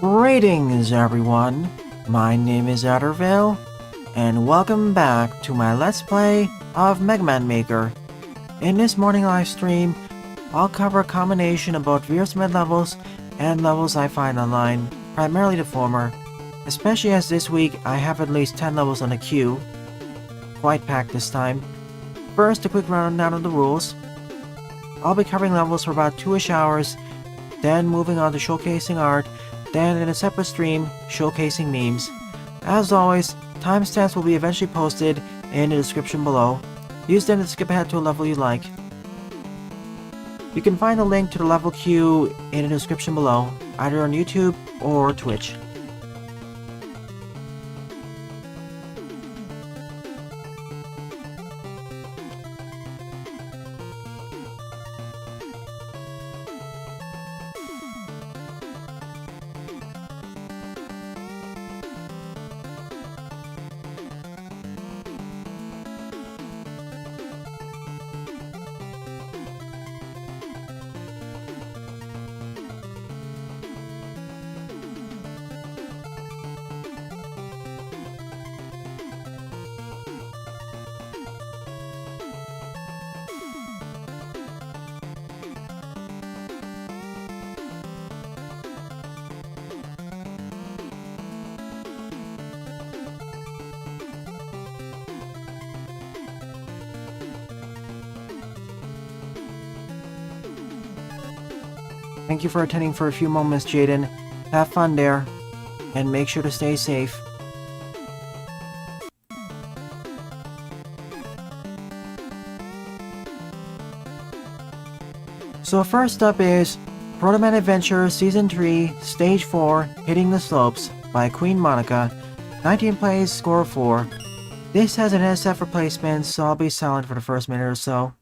Greetings everyone, my name is Addervale, and welcome back to my Let's Play of Megaman Maker. In this morning live stream, I'll cover a combination of both Virus Med levels and levels I find online, primarily the former, especially as this week I have at least 10 levels on the queue. Quite packed this time. First, a quick rundown of the rules. I'll be covering levels for about 2ish hours, then moving on to showcasing art, then in a separate stream, showcasing memes. As always, timestamps will be eventually posted in the description below. Use them to skip ahead to a level you like. You can find a link to the level queue in the description below, either on YouTube or Twitch. Thank you for attending for a few moments, Jaden. Have fun there, and make sure to stay safe. So first up is Protoman Adventure Season 3, Stage 4, Hitting the Slopes by QueenMonika. 19 plays, score 4. This has an SF replacement, so I'll be silent for the first minute or so.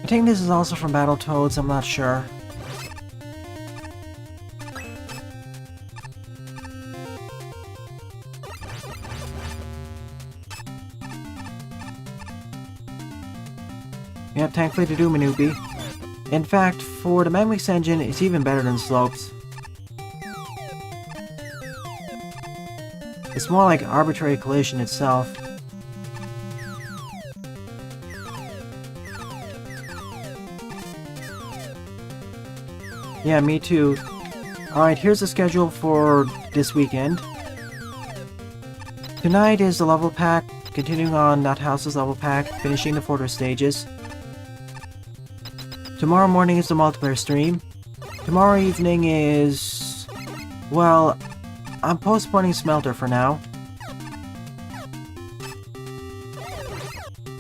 I think this is also from Battletoads, I'm not sure. Yep, thankfully to do, Minubi. In fact, for the Megamix engine, it's even better than Slopes. It's more like Arbitrary Collision itself. Yeah, me too. Alright, here's the schedule for this weekend. Tonight is the level pack, continuing on Nathouse's level pack, finishing the Fortress stages. Tomorrow morning is the multiplayer stream. Tomorrow evening is... well, I'm postponing Smelter for now.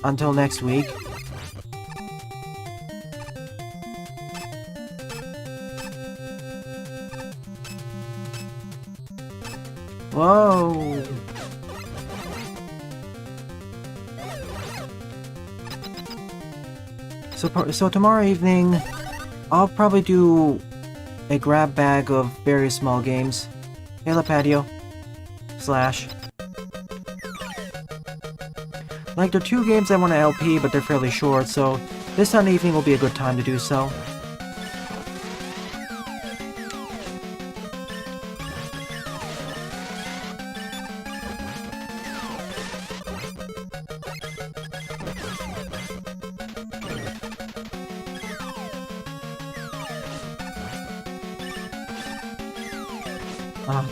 Until next week. Whoa! So tomorrow evening, I'll probably do a grab bag of various small games. Halo Patio. Slash. Like, there are 2 games I want to LP, but they're fairly short, so this Sunday evening will be a good time to do so.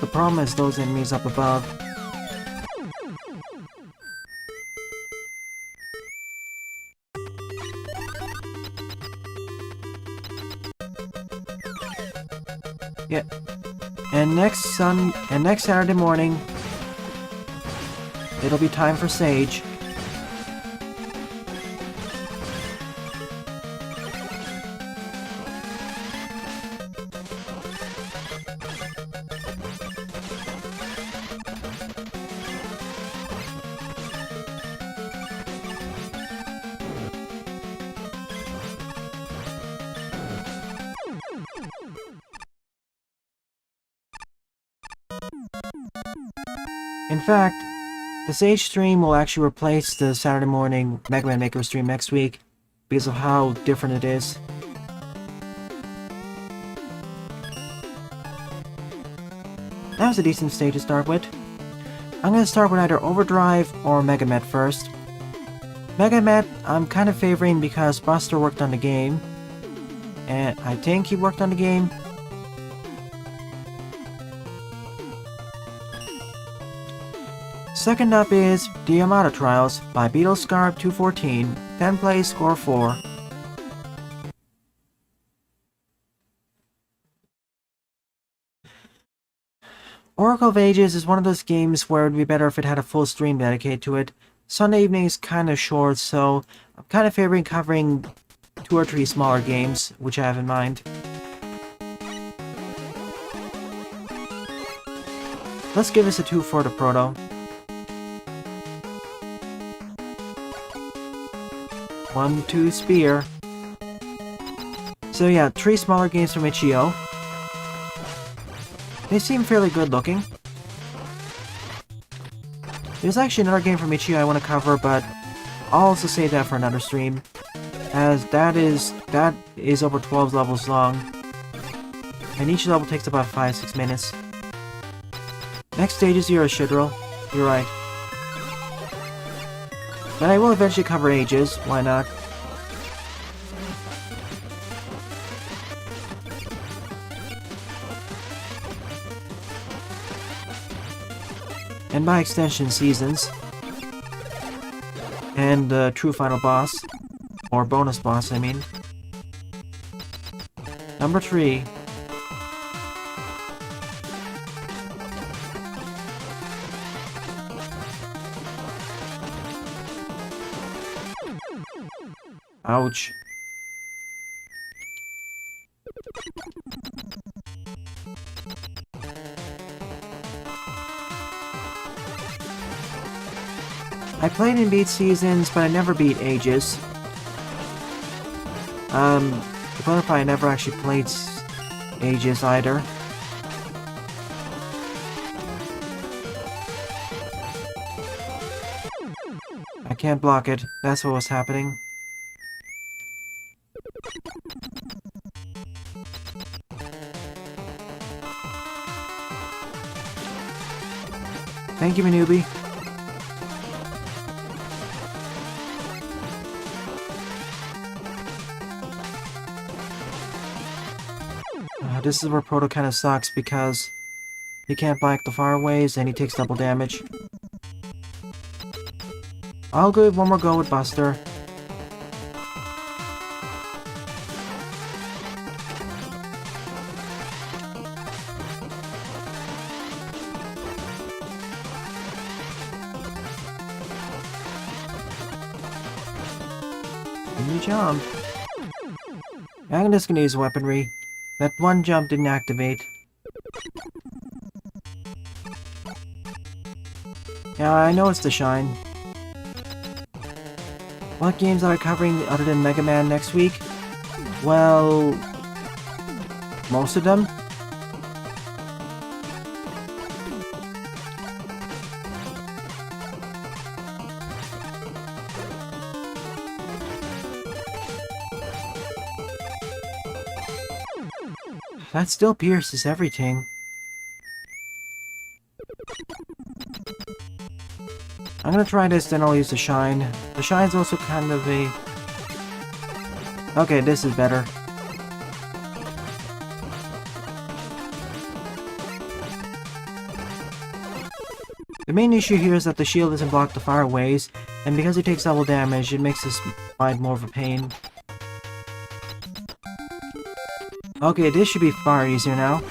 The problem is those enemies up above. Yeah. And next Saturday morning, it'll be time for Sage. In fact, the Sage stream will actually replace the Saturday morning Megaman Maker stream next week because of how different it is. That was a decent stage to start with. I'm going to start with either Overdrive or Megamet first. Megamet, I'm kind of favoring because Buster worked on the game. And I think he worked on the game. Second up is the Yamato Trials by BeetleScarb214, 10 plays, score 4. Oracle of Ages is one of those games where it would be better if it had a full stream dedicated to it. Sunday evening is kind of short, so I'm kind of favoring covering 2 or 3 smaller games, which I have in mind. Let's give this a 2 for the Proto. 1, 2, Spear. So yeah, 3 smaller games from Itch.io. They seem fairly good looking. There's actually another game from Itch.io I want to cover, but I'll also save that for another stream, as that is over 12 levels long, and each level takes about 5-6 minutes. Next stage is your Shedrel. You're right. But I will eventually cover Ages, why not? And by extension, Seasons. And the true final boss. Or bonus boss, I mean. Number 3. Ouch. I played and beat Seasons, but I never beat Ages. The funny part, I never actually played Ages either. I can't block it. That's what was happening. Thank you, Minobi. this is where Proto kind of sucks because he can't block the fireways and he takes double damage. I'll give one more go with Buster. New jump. I'm just gonna use weaponry. That one jump didn't activate. Yeah, I know it's the shine. What games are I covering other than Megaman next week? Well, most of them. That still pierces everything. I'm gonna try this, then I'll use the shine. The shine's also kind of a... Okay, this is better. The main issue here is that the shield doesn't block the fireways, and because it takes double damage, it makes this fight more of a pain. Okay, this should be far easier now.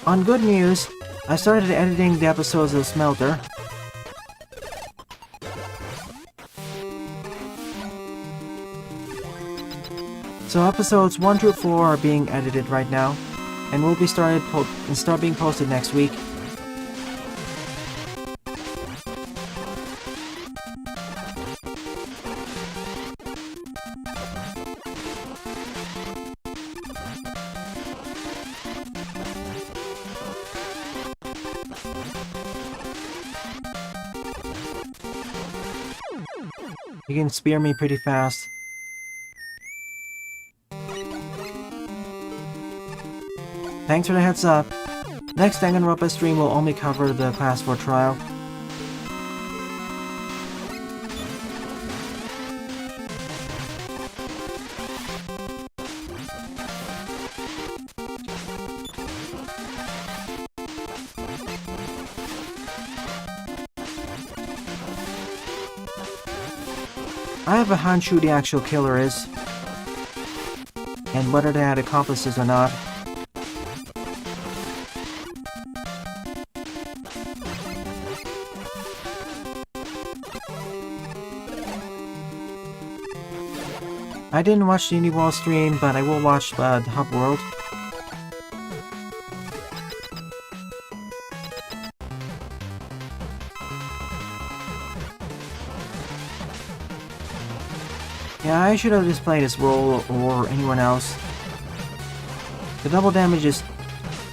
On good news, I started editing the episodes of Smelter. So episodes 1 through 4 are being edited right now, and will be start being posted next week. You can spear me pretty fast. Thanks for the heads up. Next Danganronpa stream will only cover the Class 4 trial. I have a hunch who the actual killer is, and whether they had accomplices or not. I didn't watch the Indie Wall stream, but I will watch the Hub World. Yeah, I should have just played as Roll or anyone else. The double damage is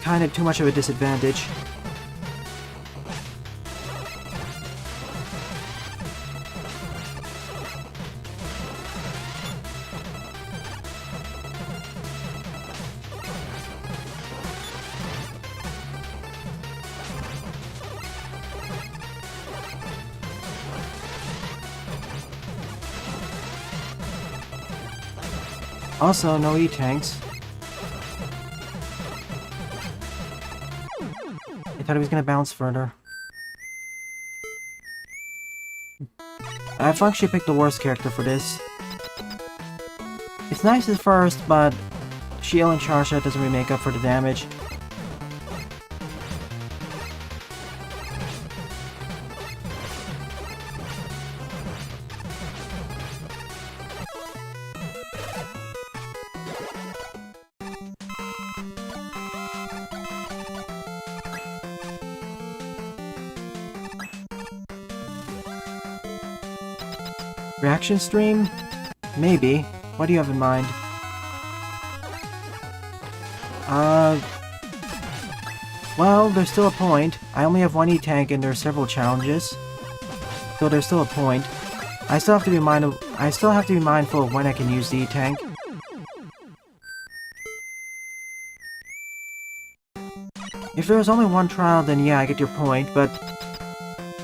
kind of too much of a disadvantage. Also, no E-tanks. I thought he was gonna bounce further. I've actually picked the worst character for this. It's nice at first, but Shield and Charge Shot doesn't really make up for the damage. Reaction stream? Maybe. What do you have in mind? Well, there's still a point. I only have one E-tank and there are several challenges. So there's still a point. I still have to be mindful of when I can use the E-tank. If there was only one trial, then yeah, I get your point, but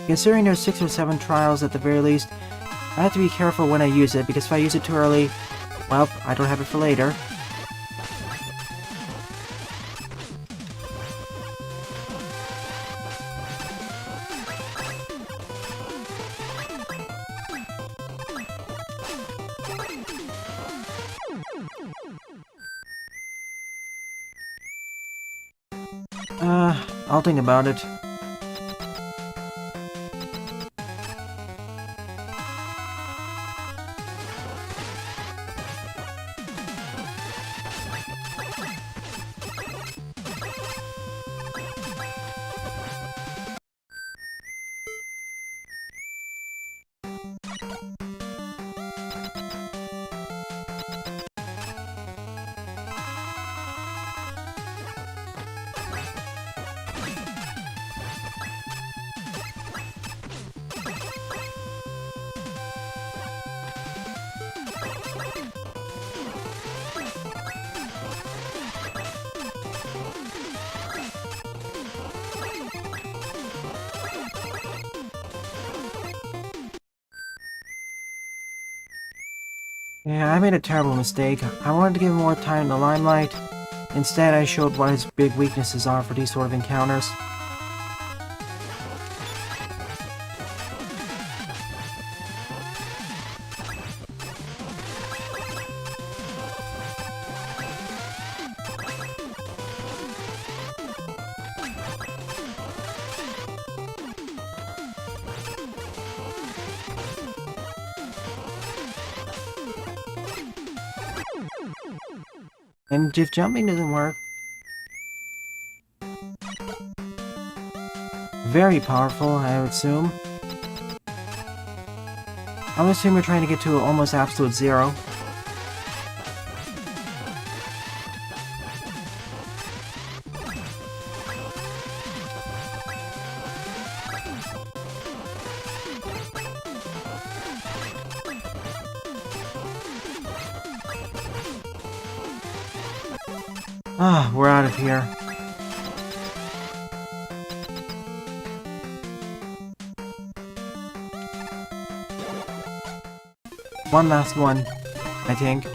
considering there's 6 or 7 trials at the very least, I have to be careful when I use it, because if I use it too early, well, I don't have it for later. I'll think about it. Yeah, I made a terrible mistake. I wanted to give him more time in the limelight. Instead, I showed what his big weaknesses are for these sort of encounters. And if jumping doesn't work... Very powerful, I would assume. I would assume you're trying to get to almost absolute zero. Ah, we're out of here. One last one, I think.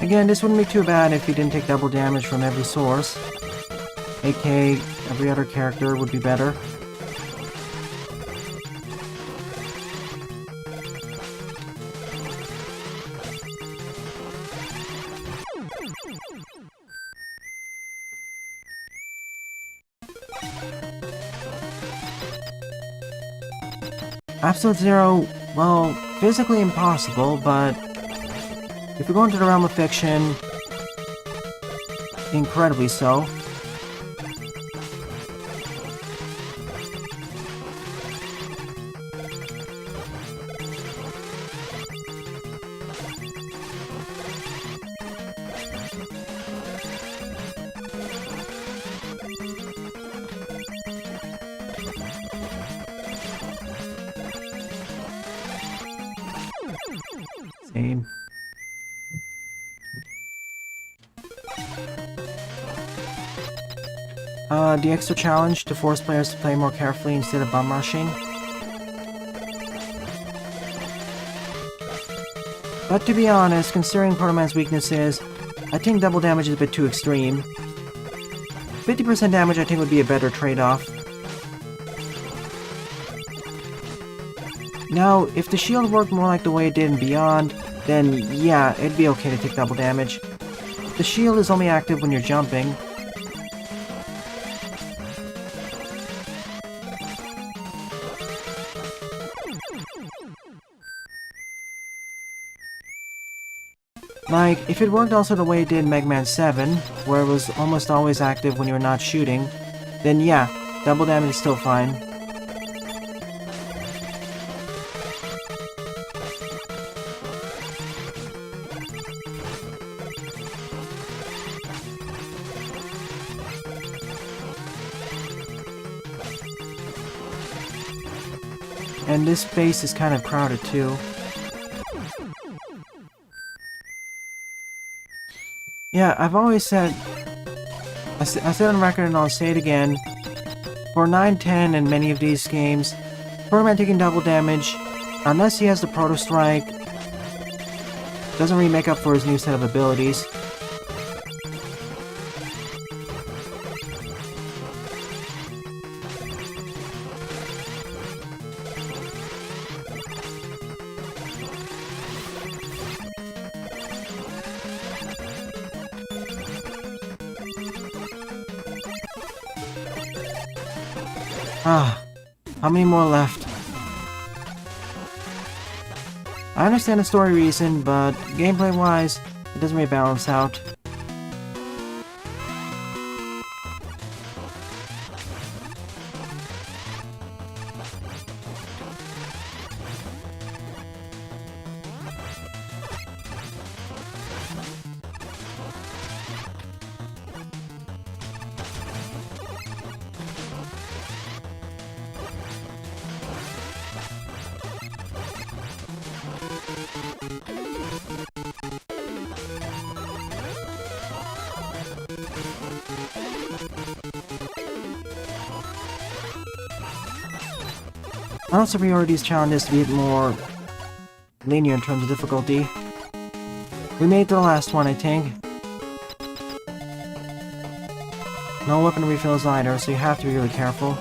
Again, this wouldn't be too bad if you didn't take double damage from every source. aka every other character would be better. Absolute Zero, well, physically impossible, but if we go into the realm of fiction, incredibly so. Same. The extra challenge to force players to play more carefully instead of bum rushing. But to be honest, considering Protoman's weaknesses, I think double damage is a bit too extreme. 50% damage I think would be a better trade-off. Now, if the shield worked more like the way it did in Beyond, then yeah, it'd be okay to take double damage. The shield is only active when you're jumping. Like, if it worked also the way it did in Megaman 7, where it was almost always active when you're not shooting, then yeah, double damage is still fine. And this space is kind of crowded too. Yeah, I've always said I said on record and I'll say it again. For 9-10 and many of these games, Protoman taking double damage, unless he has the Proto Strike, doesn't really make up for his new set of abilities. How many more left? I understand the story reason, but gameplay-wise, it doesn't really balance out. I also reordered these challenges to be a bit more linear in terms of difficulty. We made it to the last one, I think. No weapon refills either, so you have to be really careful.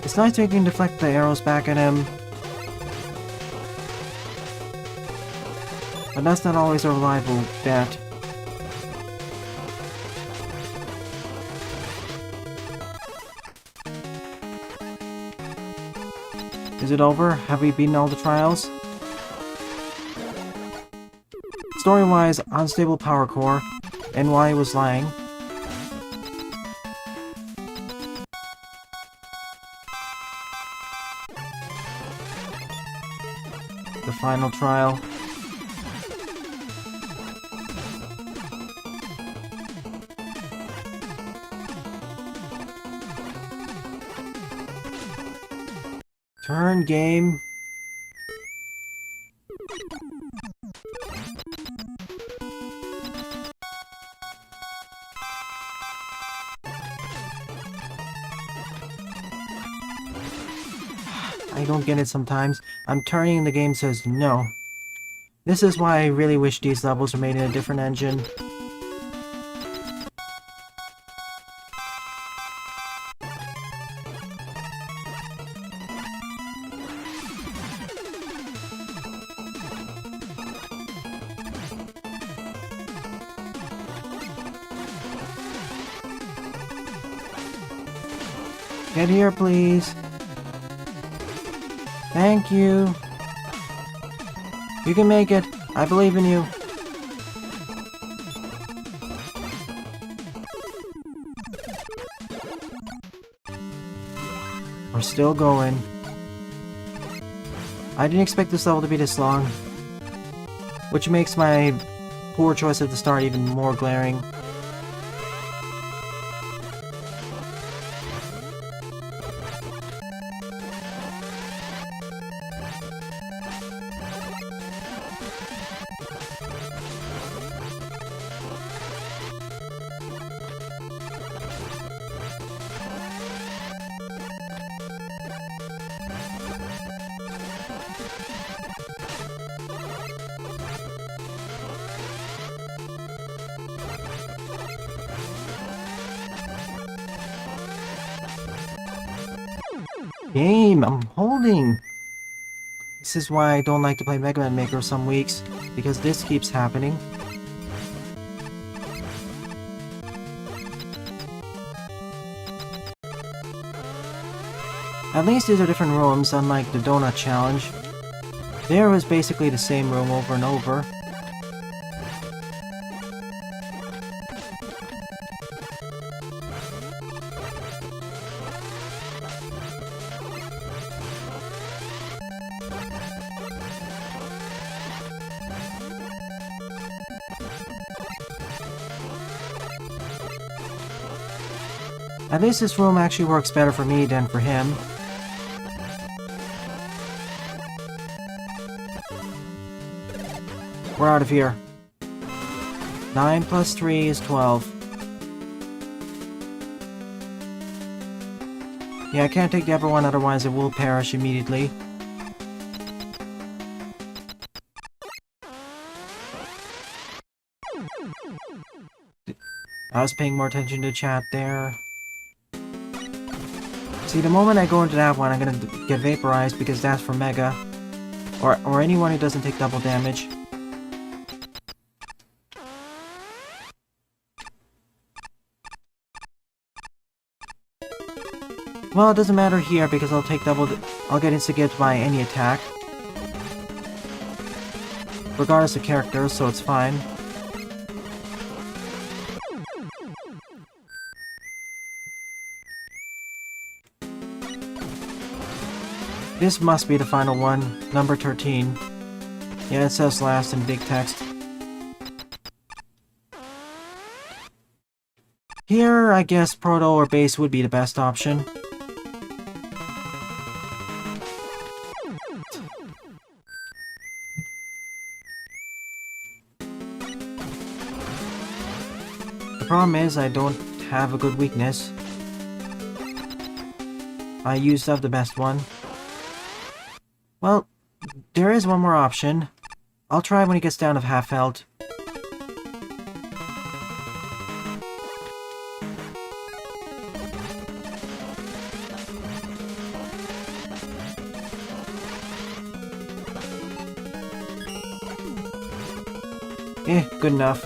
It's nice that you can deflect the arrows back at him, but that's not always a reliable bet. Is it over? Have we beaten all the trials? Story-wise, unstable power core, and why he was lying. The final trial. Turn game. I don't get it sometimes. I'm turning and the game says no. This is why I really wish these levels were made in a different engine. Get here, please. Thank you. You can make it. I believe in you. We're still going. I didn't expect this level to be this long, which makes my poor choice at the start even more glaring. Game, I'm holding! This is why I don't like to play Megaman Maker some weeks, because this keeps happening. At least these are different rooms, unlike the Donut Challenge. There was basically the same room over and over. At least this room actually works better for me than for him. We're out of here. 9 plus 3 is 12. Yeah, I can't take the upper one, otherwise it will perish immediately. I was paying more attention to chat there. See, the moment I go into that one, I'm gonna get vaporized because that's for Mega. Or anyone who doesn't take double damage. Well, it doesn't matter here because I'll take I'll get insta-gipped by any attack. Regardless of character, so it's fine. This must be the final one, number 13. Yeah, it says last in big text. Here, I guess Proto or Base would be the best option. The problem is I don't have a good weakness. I used up the best one. Well, there is one more option. I'll try when he gets down to half health. Good enough.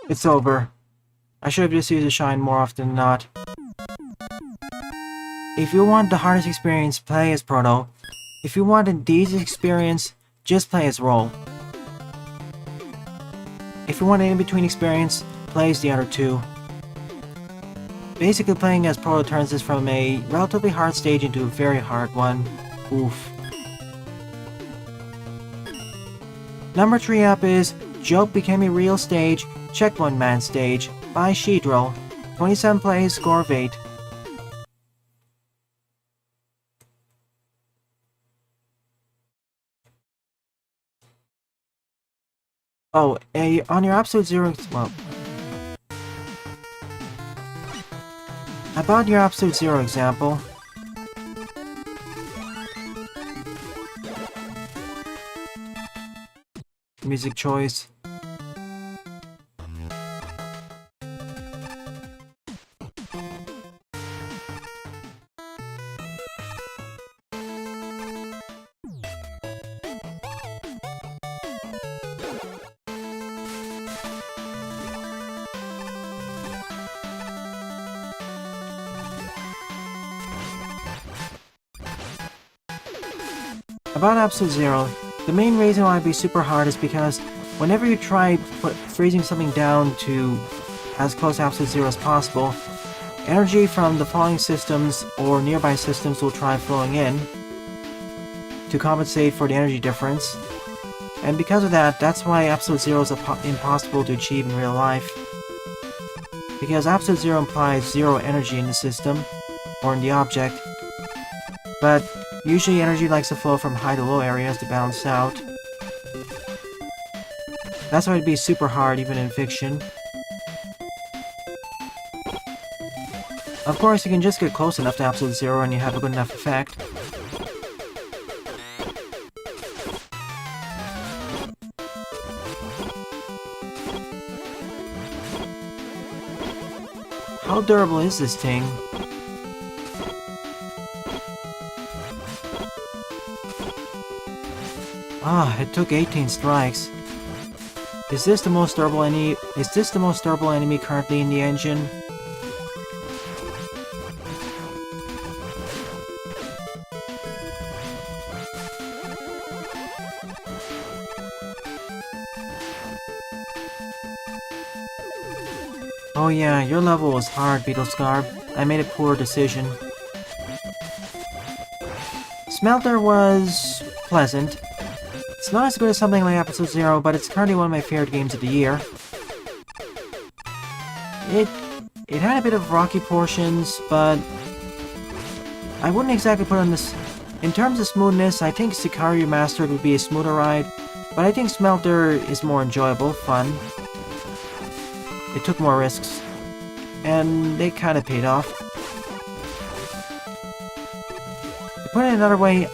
It's over. I should have just used a shine more often than not. If you want the hardest experience, play as Proto. If you want the easiest experience, just play as Roll. If you want an in-between experience, play as the other two. Basically, playing as Proto turns this from a relatively hard stage into a very hard one. Oof. Number 3 up is Joke Became a Real Stage, Check One Man Stage by Shedrel. 27 plays, score of 8. Oh, on your absolute zero, well, about your absolute zero example, music choice. About Absolute Zero, the main reason why it'd be super hard is because whenever you try freezing something down to as close to Absolute Zero as possible, energy from the falling systems or nearby systems will try flowing in to compensate for the energy difference. And because of that, that's why Absolute Zero is impossible to achieve in real life. Because Absolute Zero implies zero energy in the system, or in the object. But usually energy likes to flow from high to low areas to balance out. That's why it'd be super hard even in fiction. Of course, you can just get close enough to Absolute Zero and you have a good enough effect. How durable is this thing? Ah, it took 18 strikes. Is this the most durable enemy currently in the engine? Oh yeah, your level was hard, Beetlescarb. I made a poor decision. Smelter was pleasant. It's not as good as something like Episode 0, but it's currently one of my favorite games of the year. It had a bit of rocky portions, but I wouldn't exactly put on this. In terms of smoothness, I think Sicario Remastered would be a smoother ride, but I think Smelter is more enjoyable, fun. It took more risks, and they kind of paid off. To put it another way,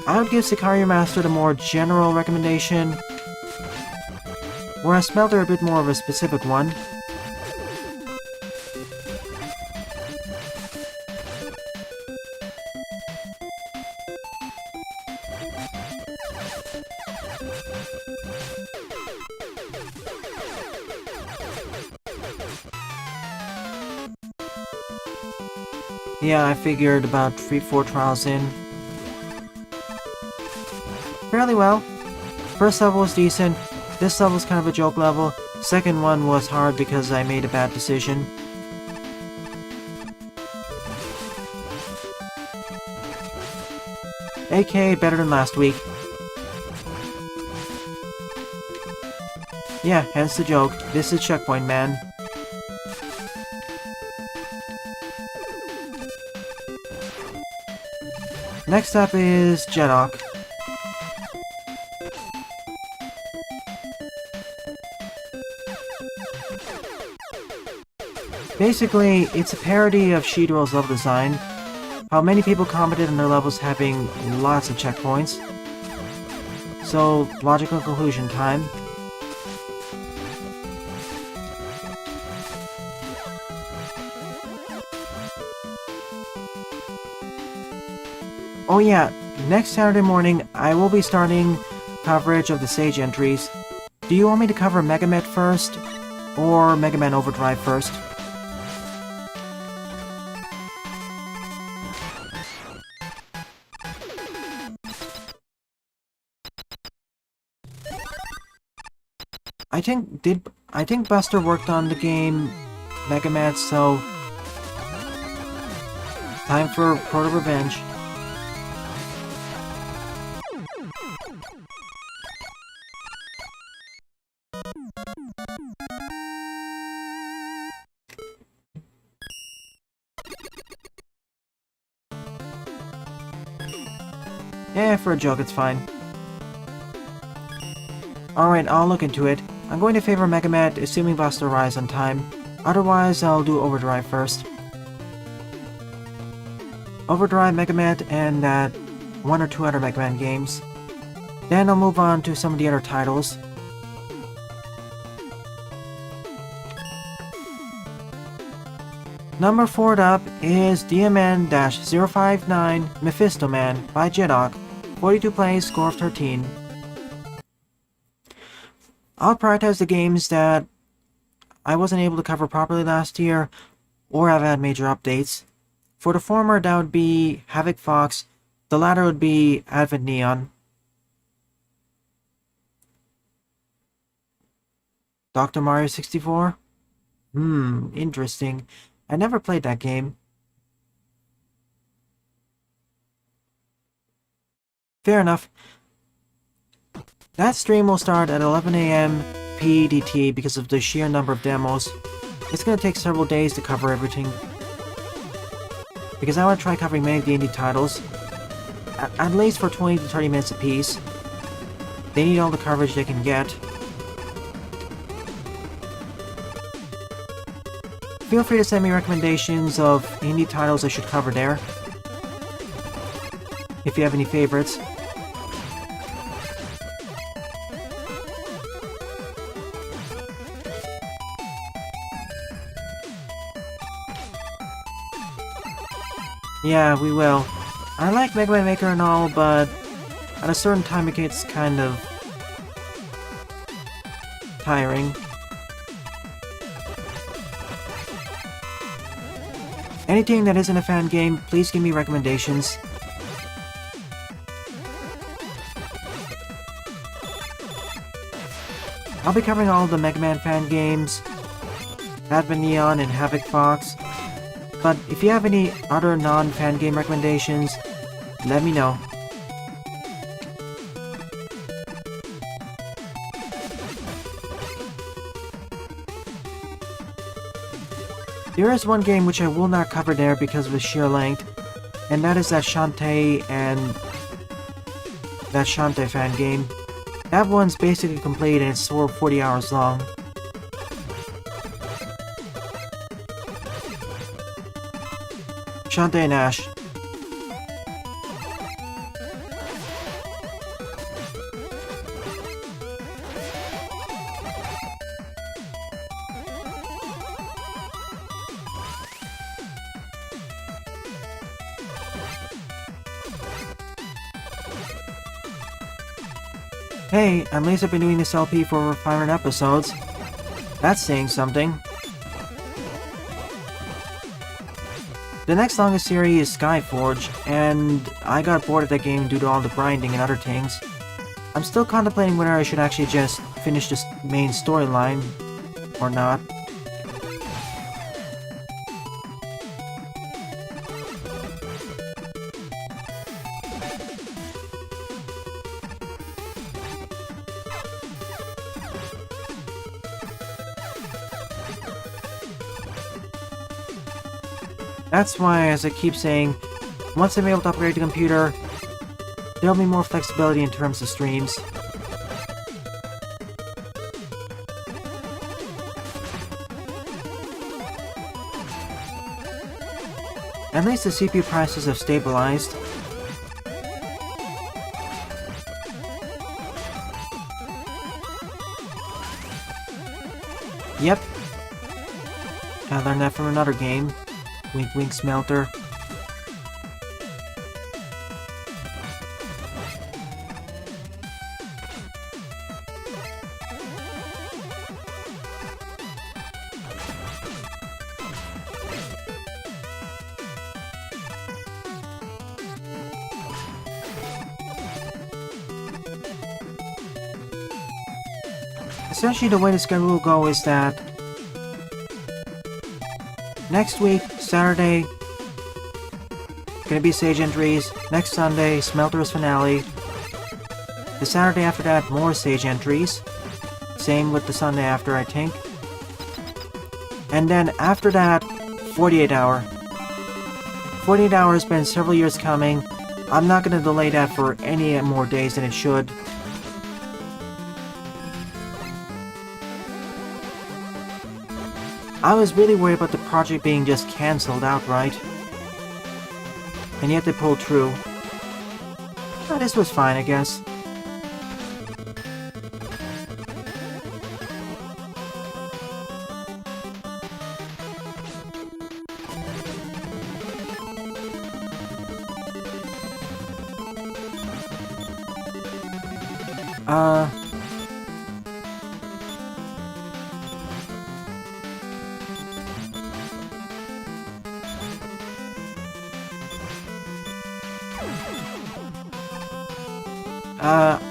I would give Sicario Remastered a more general recommendation, whereas Smelter a bit more of a specific one. Yeah, I figured about 3-4 trials in. Fairly well. First level was decent. This level was kind of a joke level. Second one was hard because I made a bad decision. AK better than last week. Yeah, hence the joke. This is Checkpoint Man. Next up is Jedok. Basically, it's a parody of Shedrel's level design. How many people commented on their levels having lots of checkpoints. So, logical conclusion time. Oh yeah, next Saturday morning, I will be starting coverage of the Sage entries. Do you want me to cover Megaman first, or Megaman Overdrive first? I think Buster worked on the game Megaman, so time for Proto Revenge. Yeah, for a joke, it's fine. Alright, I'll look into it. I'm going to favor Megaman, assuming Buster arrives on time. Otherwise, I'll do Overdrive first. Overdrive, Megaman, and that one or two other Megaman games. Then I'll move on to some of the other titles. Number 4 up is DMN-059 Mephisto Man by Jedok. 42 plays, score of 13. I'll prioritize the games that I wasn't able to cover properly last year, or have had major updates. For the former, that would be Havoc Fox. The latter would be Advent Neon. Dr. Mario 64? Interesting. I never played that game. Fair enough. That stream will start at 11 AM PDT because of the sheer number of demos. It's going to take several days to cover everything. Because I want to try covering many of the indie titles. At least for 20 to 30 minutes apiece. They need all the coverage they can get. Feel free to send me recommendations of indie titles I should cover there. If you have any favorites. Yeah, we will. I like Megaman Maker and all, but at a certain time it gets kind of tiring. Anything that isn't a fan game, please give me recommendations. I'll be covering all the Megaman fan games, Advent Neon and Havoc Fox, but if you have any other non-fan game recommendations, let me know. There is one game which I will not cover there because of the sheer length, and that is that Shantae fan game. That one's basically complete and it's 40 hours long. Shantae and Ash. Hey, at least I've been doing this LP for over 500 episodes. That's saying something. The next longest series is Skyforge, and I got bored of that game due to all the grinding and other things. I'm still contemplating whether I should actually just finish this main storyline or not. That's why, as I keep saying, once I'm able to upgrade the computer, there'll be more flexibility in terms of streams. At least the CPU prices have stabilized. Yep. I learned that from another game. Wink wink smelter. Essentially the way the schedule will go is that next week, Saturday, gonna be Sage entries. Next Sunday, Smelter's finale. The Saturday after that, more Sage entries. Same with the Sunday after, I think. And then after that, 48 hour. 48 hours has been several years coming. I'm not gonna delay that for any more days than it should. I was really worried about the project being just cancelled outright. And yet they pulled through. But this was fine, I guess.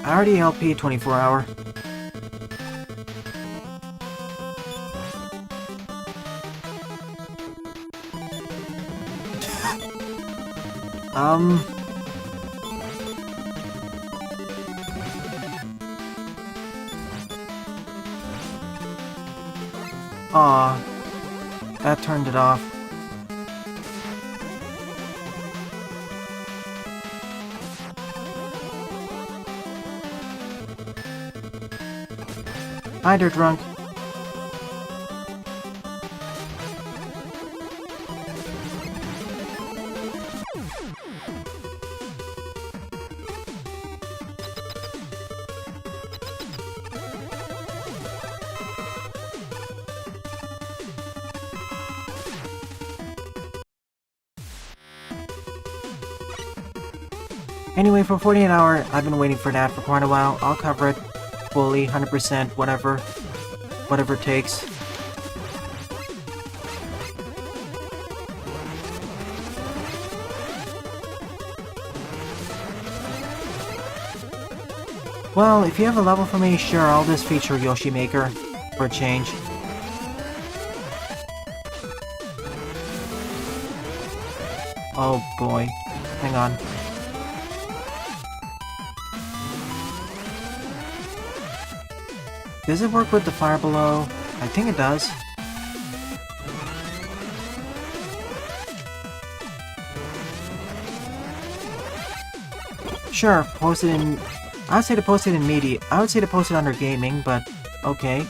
I already LP 24 hour. Aw, that turned it off. Hi there, drunk. Anyway, for 48 hour, I've been waiting for that for quite a while. I'll cover it fully, 100%, whatever it takes. Well, if you have a level for me, sure, I'll just feature Yoshi Maker for a change. Oh boy. Hang on. Does it work with the fire below? I think it does. Sure, post it in... I would say to post it in media. I would say to post it under gaming, but okay.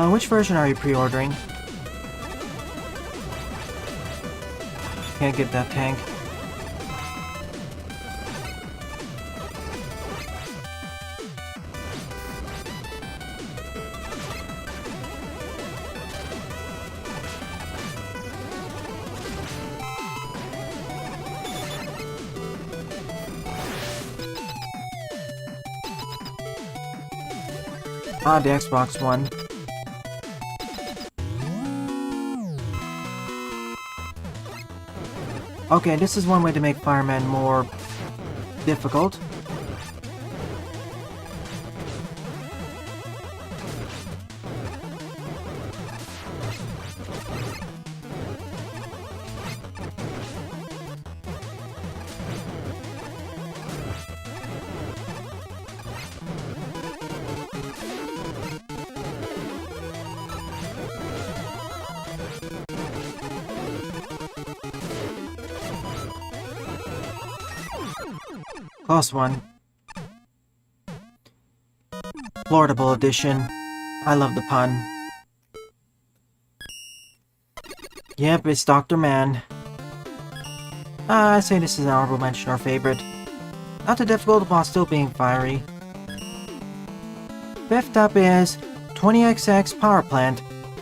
Which version are you pre-ordering? Can't get that tank. Ah, the Xbox One. Okay, this is one way to make Fireman more difficult. Close one. Floatable edition. I love the pun. Yep, it's Dr. Man. I say this is an honorable mention or favorite. Not too difficult while still being fiery. Fifth up is 20XX Power Plant,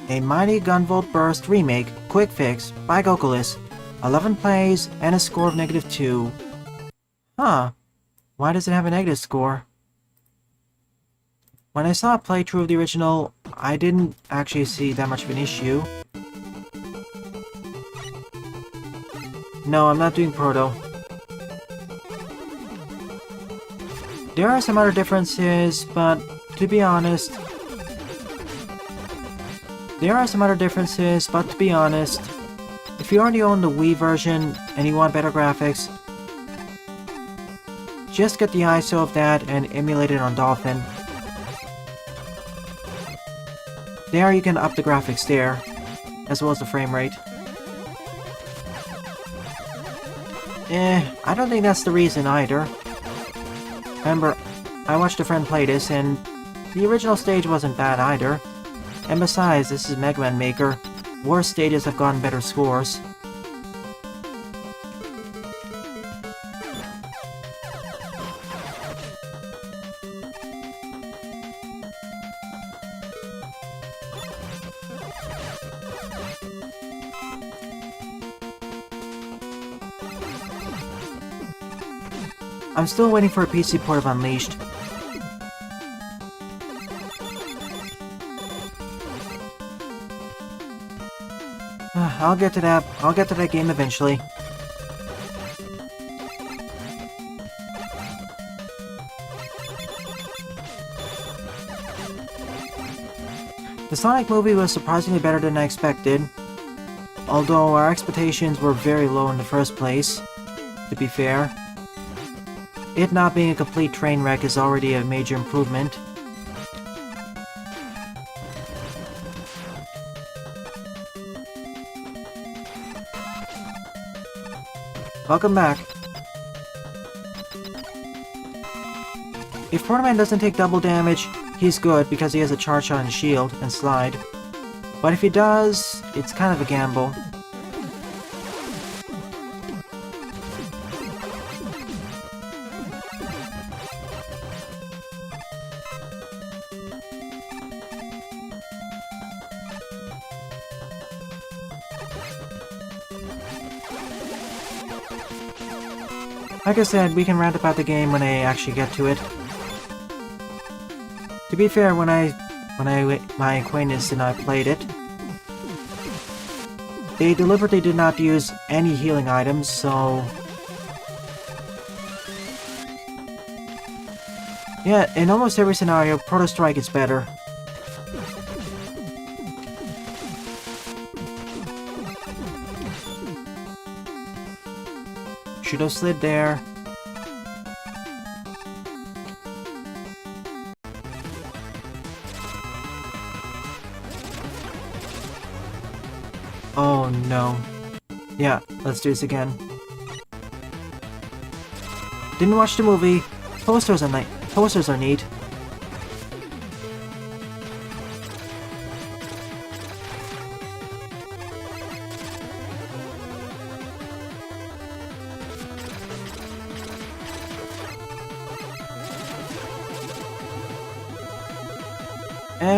a mighty Gunvolt burst remake, quick fix by Gokuless. 11 plays and a score of -2. Huh. Why does it have a negative score? When I saw a playthrough of the original, I didn't actually see that much of an issue. No, I'm not doing Proto. There are some other differences, but to be honest... if you already own the Wii version and you want better graphics, just get the ISO of that and emulate it on Dolphin. There you can up the graphics there, as well as the frame rate. I don't think that's the reason either. Remember, I watched a friend play this and the original stage wasn't bad either. And besides, this is Megaman Maker. Worse stages have gotten better scores. I'm still waiting for a PC port of Unleashed. I'll get to that game eventually. The Sonic movie was surprisingly better than I expected, although our expectations were very low in the first place, to be fair. It not being a complete train wreck is already a major improvement. Welcome back. If Protoman doesn't take double damage, he's good because he has a charge shot and shield and slide. But if he does, it's kind of a gamble. Like I said, we can rant about the game when I actually get to it. To be fair, when my acquaintance and I played it, they deliberately did not use any healing items, so... yeah, in almost every scenario, Proto Strike is better. Should have slid there. Oh no. Yeah, let's do this again. Didn't watch the movie. Posters are neat.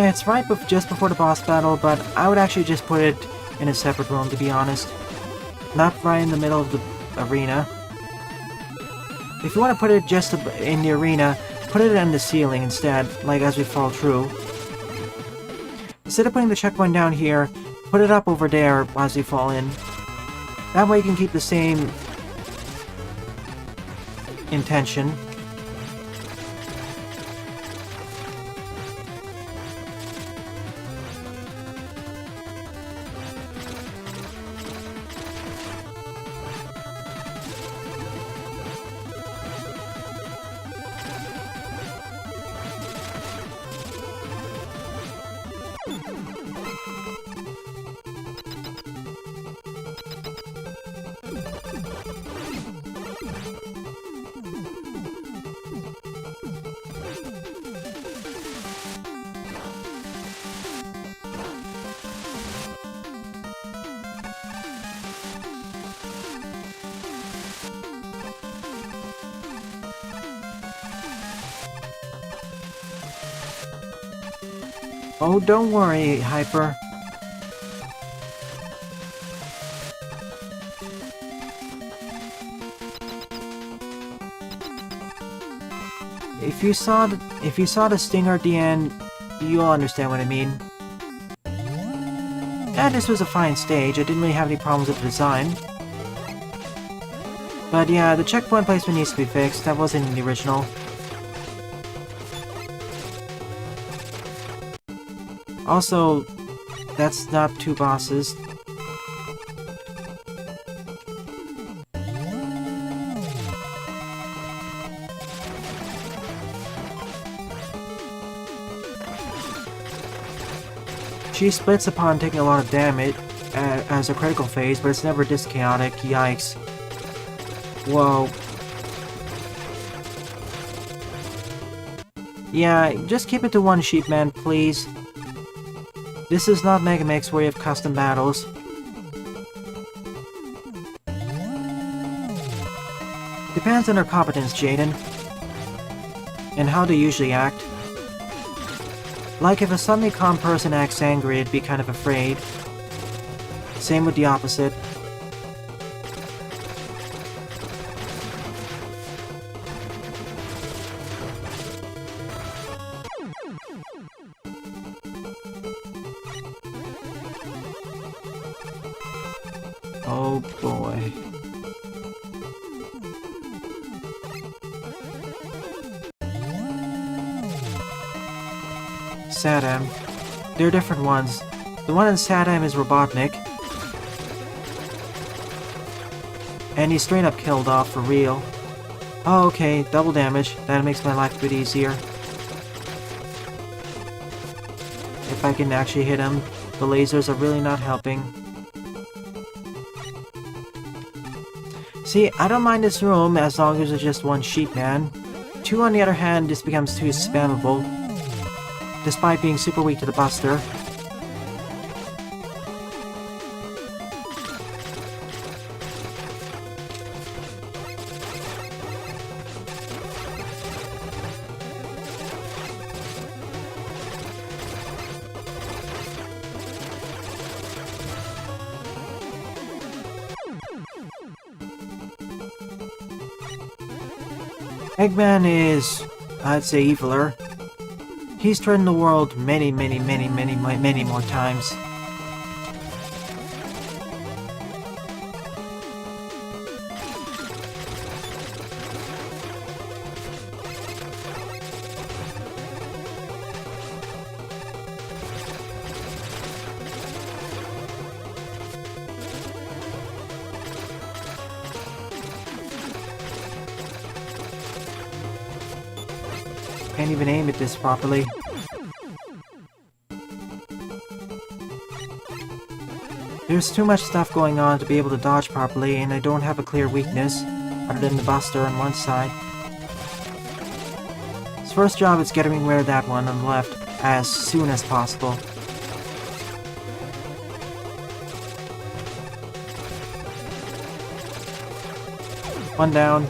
It's right just before the boss battle, but I would actually just put it in a separate room, to be honest. Not right in the middle of the arena. If you want to put it just in the arena, put it in the ceiling instead, like as we fall through. Instead of putting the checkpoint down here, put it up over there as we fall in. That way you can keep the same intention. Oh, don't worry, Hyper. If you saw the stinger at the end, you'll understand what I mean. And this was a fine stage. I didn't really have any problems with the design. But yeah, the checkpoint placement needs to be fixed. That wasn't in the original. Also, that's not two bosses. She splits upon taking a lot of damage as a critical phase, but it's never this chaotic. Yikes. Whoa. Yeah, just keep it to one sheep, man, please. This is not Mega Mix where you have custom battles. Depends on their competence, Jaden. And how they usually act. Like if a suddenly calm person acts angry, I'd be kind of afraid. Same with the opposite. Oh boy. Sadam. They're different ones. The one in Sadam is Robotnik. And he's straight up killed off for real. Oh, okay, double damage. That makes my life a bit easier. If I can actually hit him, the lasers are really not helping. See, I don't mind this room as long as it's just one sheep man. 2 on the other hand, this becomes too spammable, despite being super weak to the buster. Eggman is, I'd say, eviler. He's threatened the world many more times. Can't even aim at this properly. There's too much stuff going on to be able to dodge properly, and I don't have a clear weakness, other than the buster on one side. His first job is getting rid of that one on the left as soon as possible. One down.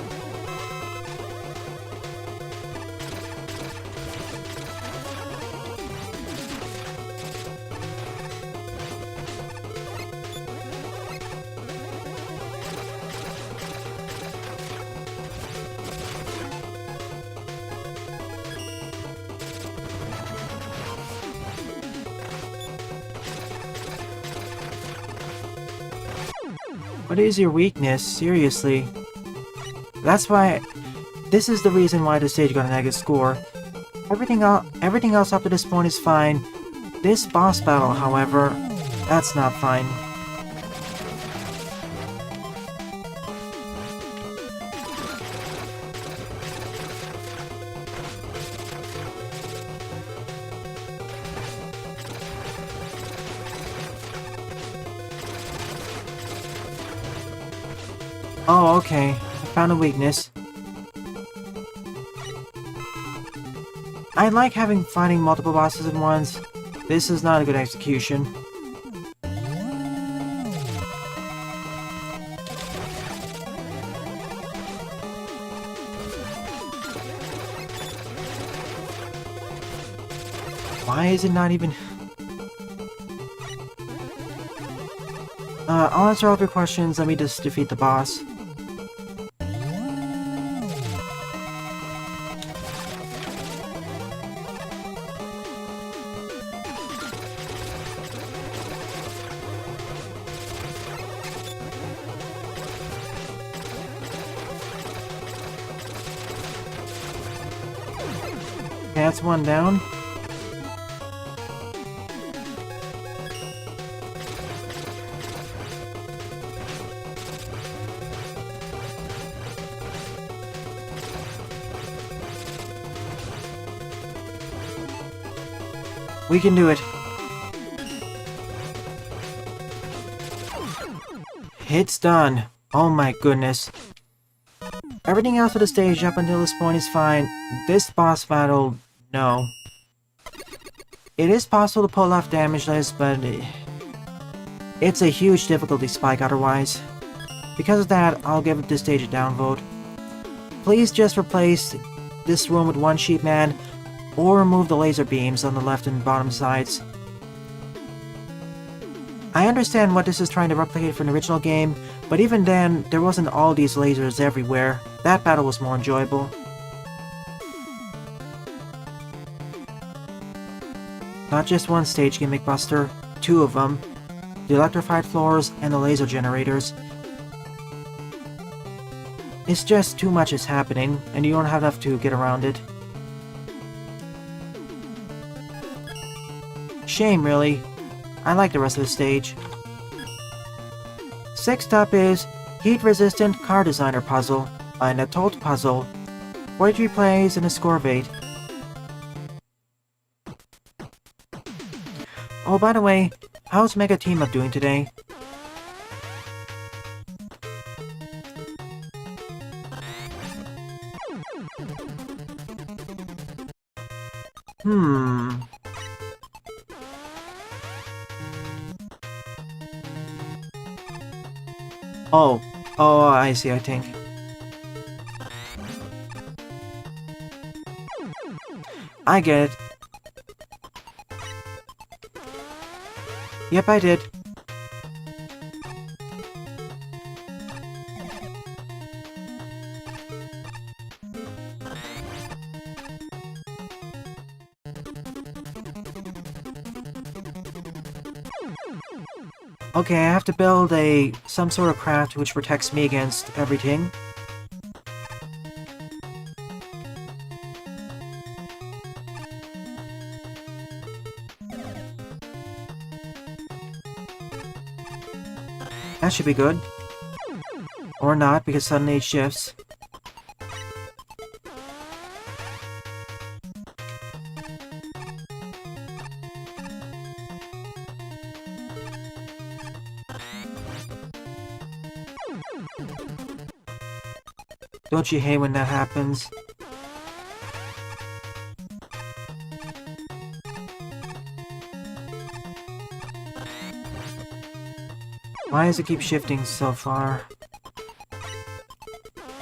What is your weakness? Seriously. That's why... This is the reason why the stage got a negative score. Everything else up to this point is fine. This boss battle, however, that's not fine. Oh, okay. I found a weakness. I like fighting multiple bosses at once. This is not a good execution. Why is it not even... I'll answer all of your questions. Let me just defeat the boss. Okay, that's one down. We can do it. It's done. Oh my goodness. Everything else of the stage up until this point is fine. This boss battle, no. It is possible to pull off damage list, but it's a huge difficulty spike otherwise. Because of that, I'll give this stage a downvote. Please just replace this room with one sheep man, or remove the laser beams on the left and bottom sides. I understand what this is trying to replicate from the original game, but even then, there wasn't all these lasers everywhere. That battle was more enjoyable. Not just one stage gimmick buster, 2 of them. The electrified floors and the laser generators. It's just too much is happening, and you don't have enough to get around it. Shame, really. I like the rest of the stage. Next up is Heat-Resistant Car Designer Puzzle by Nathnoltpuzzle. 43 plays and a score of 8. Oh, by the way, how's Mega Team Up doing today? Oh. Oh, I see, I think. I get it. Yep, I did. Okay, I have to build some sort of craft which protects me against everything. That should be good. Or not, because suddenly it shifts. Don't you hate when that happens? Why does it keep shifting so far?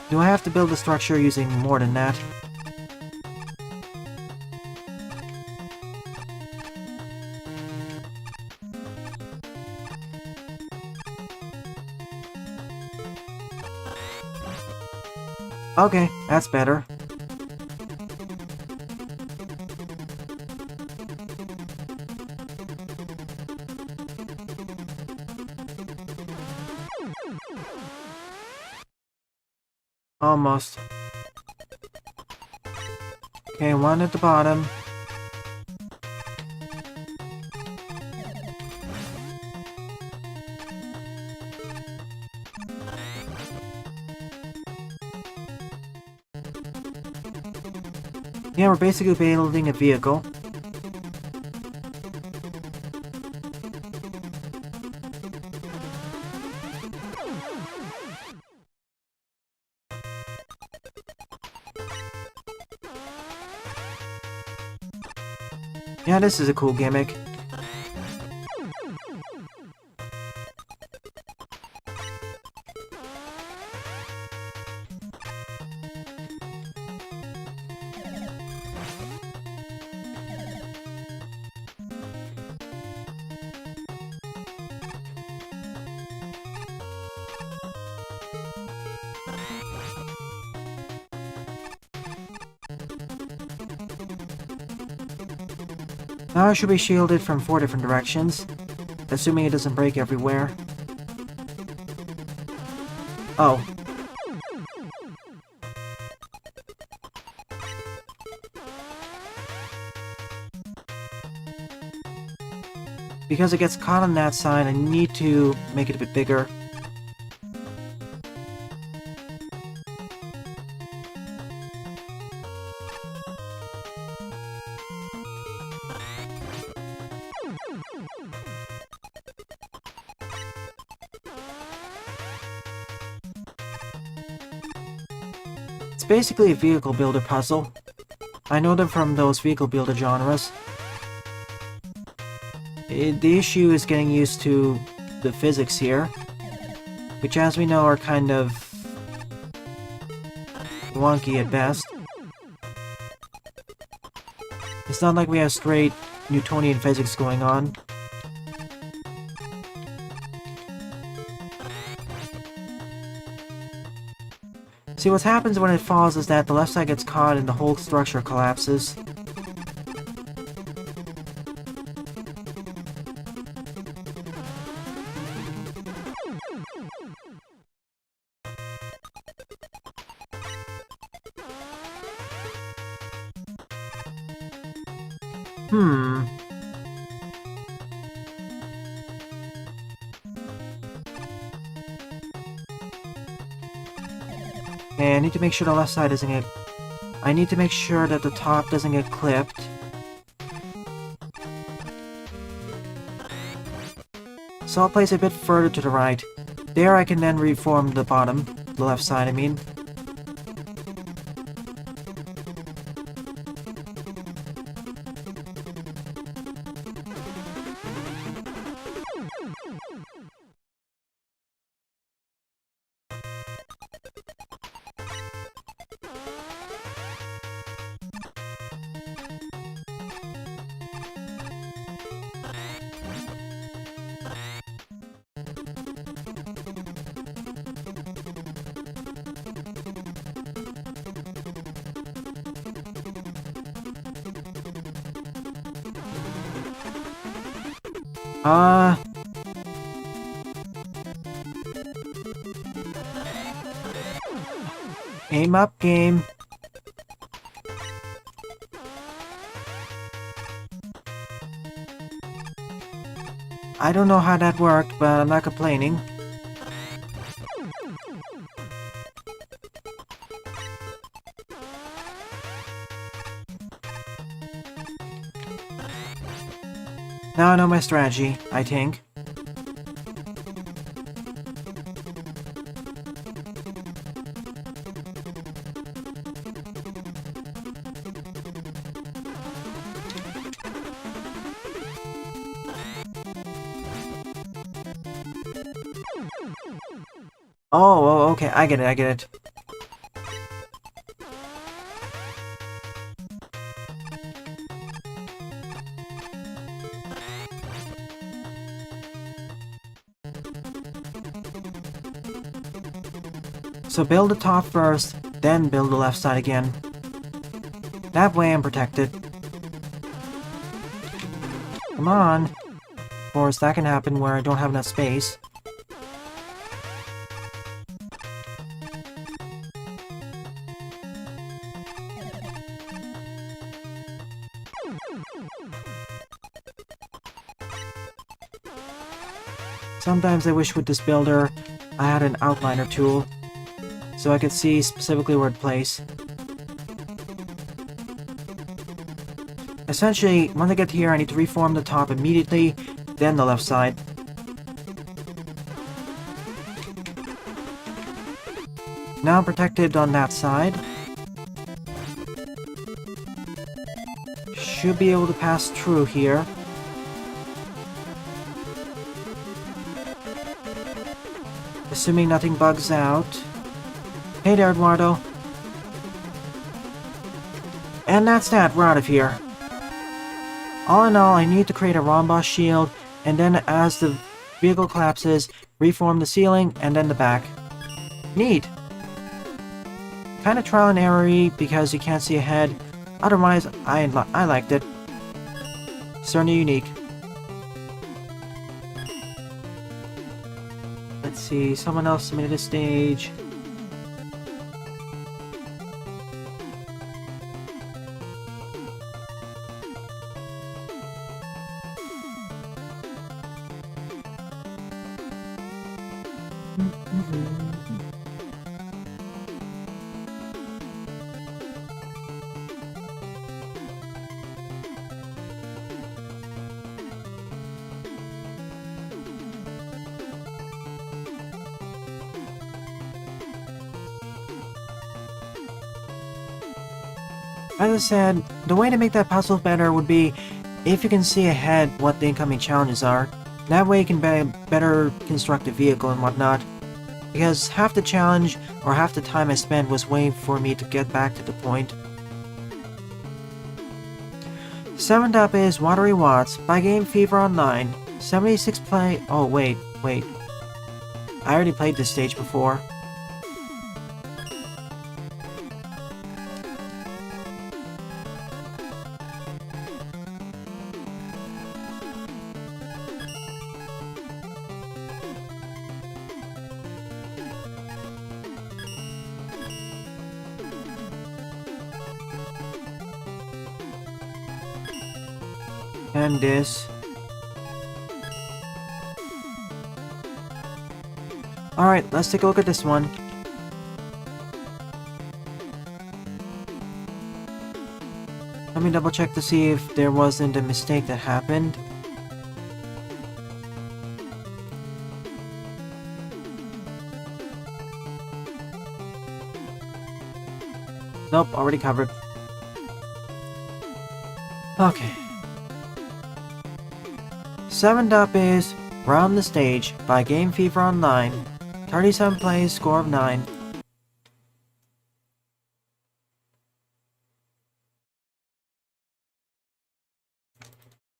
Do I have to build a structure using more than that? Okay, that's better. Almost. Okay, one at the bottom. Yeah, we're basically building a vehicle. Yeah, this is a cool gimmick. Now I should be shielded from 4 different directions, assuming it doesn't break everywhere. Oh. Because it gets caught on that side, I need to make it a bit bigger. It's basically a vehicle builder puzzle. I know them from those vehicle builder genres. The issue is getting used to the physics here, which as we know are kind of wonky at best. It's not like we have straight Newtonian physics going on. See, what happens when it falls is that the left side gets caught and the whole structure collapses. Okay, I need to make sure the left side doesn't get... I need to make sure that the top doesn't get clipped. So I'll place it a bit further to the right. There I can then reform the bottom, the left side I mean. Aim up, game. I don't know how that worked, but I'm not complaining. Now I know my strategy, I think. Oh, okay, I get it. So build the top first, then build the left side again. That way I'm protected. Come on. Of course, that can happen where I don't have enough space. Sometimes I wish with this builder I had an outliner tool, so I could see specifically where to place. Essentially, when I get here I need to reform the top immediately, then the left side. Now I'm protected on that side. Should be able to pass through here. Assuming nothing bugs out. Hey there, Eduardo. And that's that, we're out of here. All in all, I need to create a rhombus shield, and then as the vehicle collapses, reform the ceiling, and then the back. Neat. Kinda trial and error-y because you can't see ahead. Otherwise, I liked it. Certainly unique. Let's see, someone else submitted a stage. As I said, the way to make that puzzle better would be if you can see ahead what the incoming challenges are. That way you can better construct a vehicle and whatnot. Because half the challenge, or half the time I spent was waiting for me to get back to the point. 7th up is Watery Watts by Game Fever Online. 76 play... Oh, wait. I already played this stage before. And this. Alright, let's take a look at this one. Let me double check to see if there wasn't a mistake that happened. Nope, already covered. Okay. 7th up is Round the Stage by Game Fever Online. 37 plays, score of 9.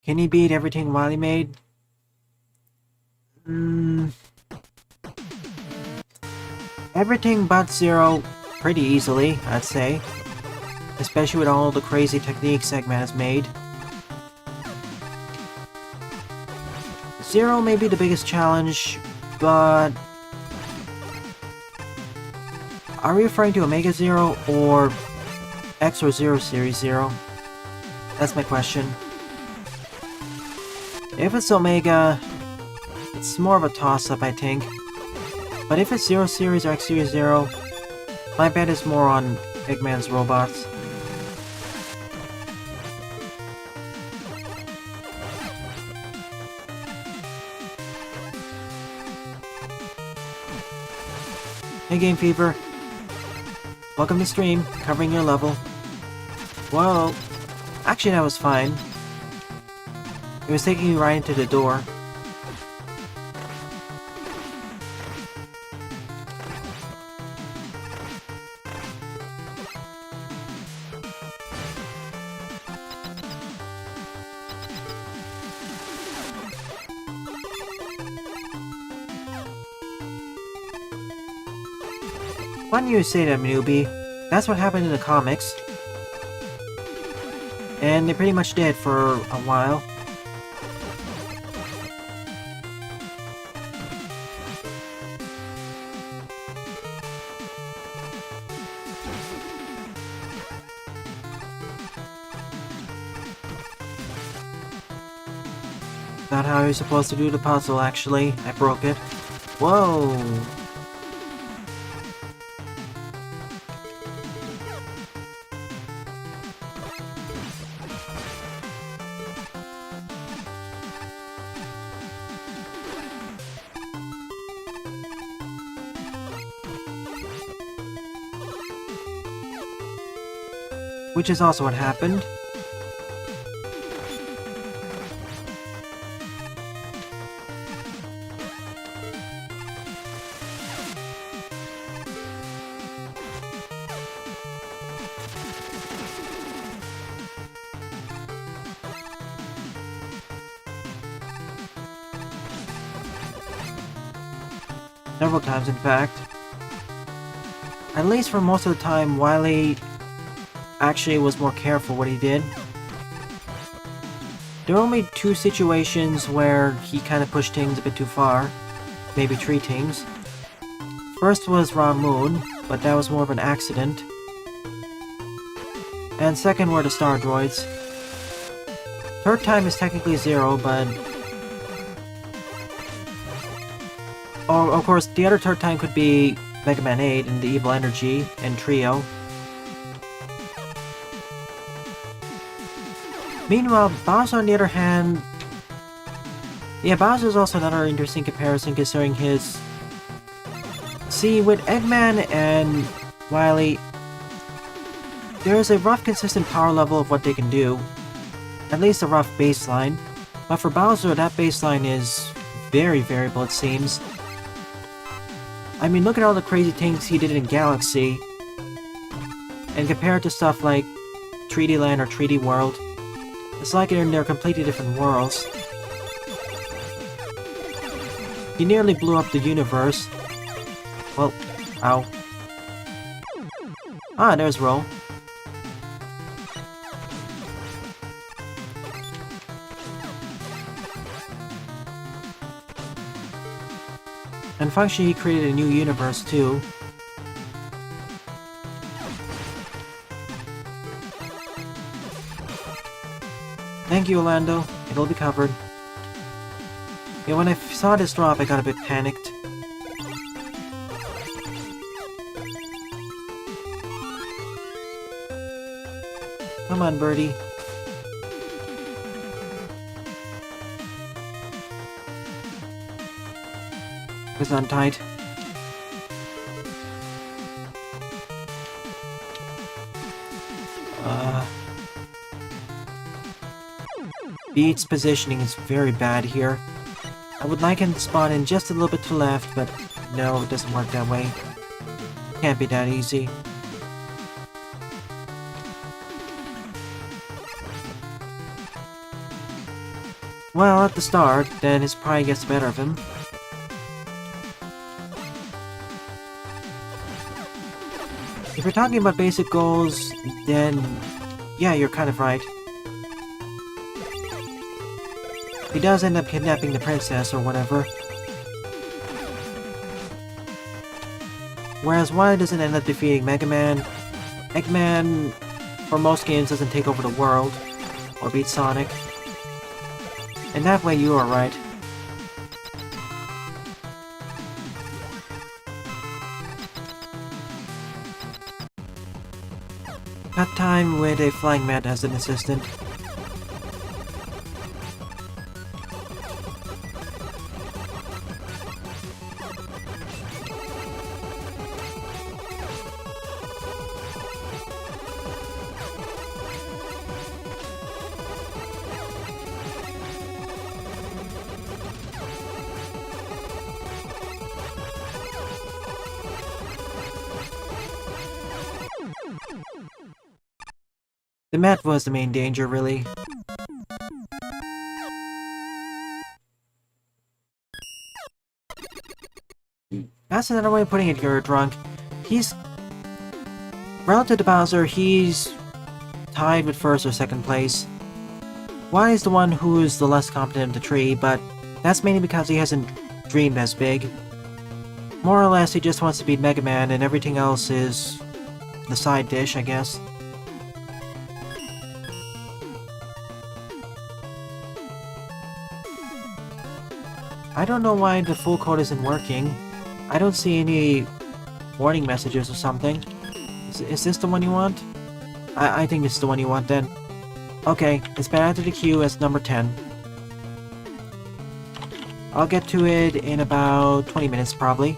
Can he beat everything Wily made? Everything but 0 pretty easily, I'd say. Especially with all the crazy techniques Eggman has made. Zero may be the biggest challenge, but... Are we referring to Omega Zero or X or Zero Series Zero? That's my question. If it's Omega, it's more of a toss-up, I think. But if it's Zero Series or X Series Zero, my bet is more on Eggman's robots. Hey Game Fever. Welcome to stream, covering your level. Whoa. Actually, that was fine. It was taking you right into the door. Funny you say that, Minobi. That's what happened in the comics. And they pretty much did for a while. Not how you're supposed to do the puzzle, actually. I broke it. Whoa! Which is also what happened. Several times, in fact. At least for most of the time, Wily actually was more careful what he did. There were only two situations where he kind of pushed things a bit too far. Maybe three things. First was Ra Moon, but that was more of an accident. And second were the Star Droids. Third time is technically zero, but... Oh, of course, the other third time could be Megaman 8 and the Evil Energy and Trio. Meanwhile, Bowser on the other hand... Yeah, Bowser is also another interesting comparison considering his... See, with Eggman and Wily, there is a rough consistent power level of what they can do. At least a rough baseline. But for Bowser, that baseline is very variable, it seems. I mean, look at all the crazy things he did in Galaxy. And compare it to stuff like 3D Land or 3D World. It's like they're completely different worlds. He nearly blew up the universe. Well, ow. Ah, there's Ro. And functionally, he created a new universe too. Thank you, Orlando. It'll be covered. Yeah, when I saw this drop, I got a bit panicked. Come on, birdie. It's on tight. Beat's positioning is very bad here. I would like him to spawn in just a little bit to the left, but no, it doesn't work that way. Can't be that easy. Well, at the start, then his pride gets the better of him. If you're talking about basic goals, then yeah, you're kind of right. He does end up kidnapping the princess or whatever. Whereas Wily doesn't end up defeating Megaman. Megaman, for most games, doesn't take over the world or beat Sonic. In that way, you are right. Cut time with a flying mat as an assistant. The mat was the main danger, really. That's another way of putting it, you're drunk. Relative to Bowser, he's tied with first or second place. Wily's the one who's the less competent of the tree, but that's mainly because he hasn't dreamed as big. More or less, he just wants to beat Mega Man, and everything else is the side dish, I guess. I don't know why the full code isn't working. I don't see any warning messages or something. Is this the one you want? I think this is the one you want then. Okay, it's been added to the queue as number 10. I'll get to it in about 20 minutes probably.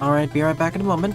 Alright, be right back in a moment.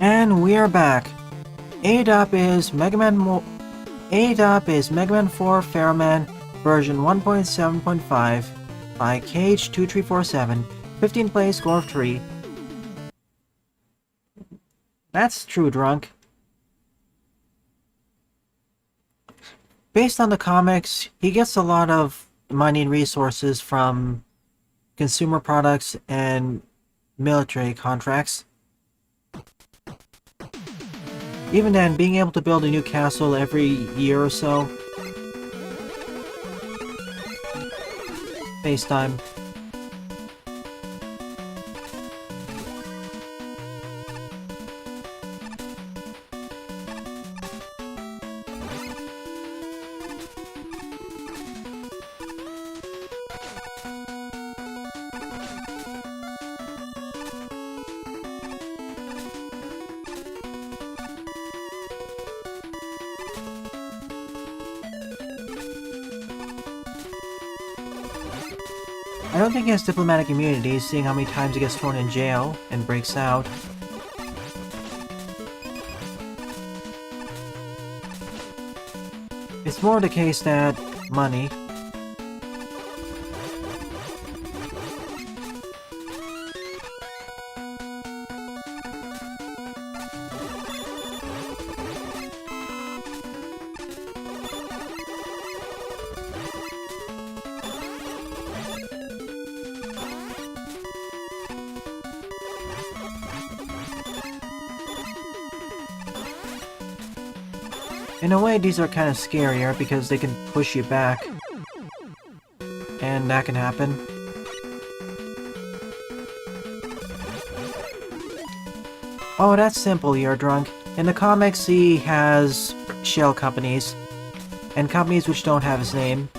And we are back. Up is Megaman 4 Pharaoh Man version 1.7.5 by Cage2347. 15 play, score of 3. That's true, drunk. Based on the comics, he gets a lot of money and resources from consumer products and military contracts. Even then, being able to build a new castle every year or so. FaceTime. I don't think he has diplomatic immunity, seeing how many times he gets thrown in jail and breaks out. It's more the case that money. In a way, these are kind of scarier because they can push you back. And that can happen. Oh, that's simple, you're drunk. In the comics, he has shell companies. And companies which don't have his name.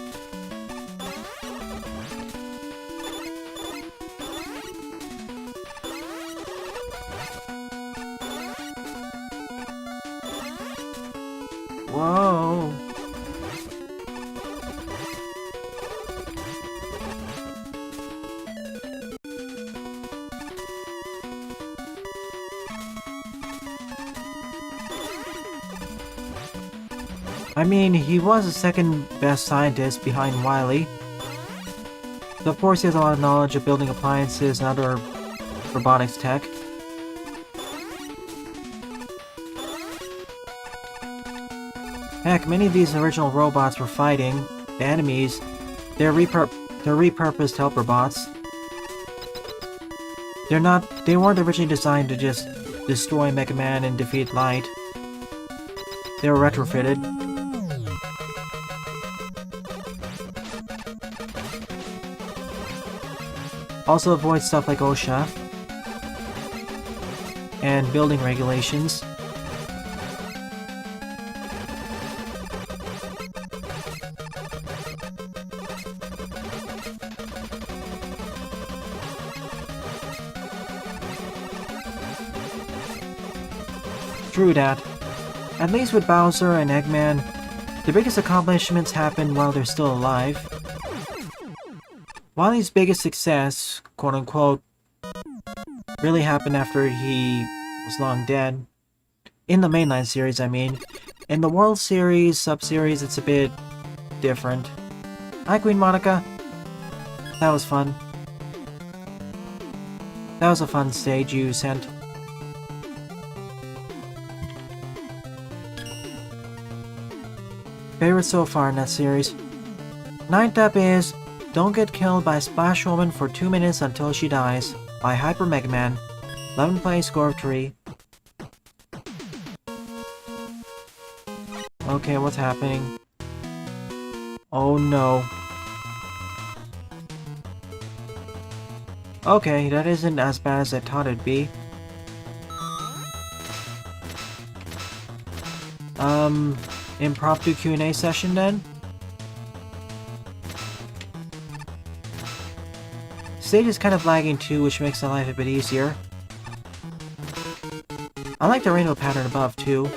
Whoa. I mean, he was the second best scientist behind Wily. So of course he has a lot of knowledge of building appliances and other robotics tech. Heck, many of these original robots were fighting the enemies. They're repurposed helper bots. They weren't originally designed to just destroy Megaman and defeat Light. They were retrofitted. Also avoid stuff like OSHA and building regulations. True that. At least with Bowser and Eggman, the biggest accomplishments happen while they're still alive. Wily's biggest success, quote-unquote, really happened after he was long dead. In the mainline series, I mean. In the World Series, sub-series, it's a bit different. Hi, QueenMonika. That was fun. That was a fun stage you sent. Favorite so far in that series. Ninth up is Don't Get Killed by Splash Woman for 2 minutes Until She Dies by Hyper Megaman. 11 play, score of 3. Okay, what's happening? Oh no. Okay, that isn't as bad as I thought it'd be. Impromptu Q&A session then? Stage is kind of lagging too, which makes the life a bit easier. I like the rainbow pattern above too.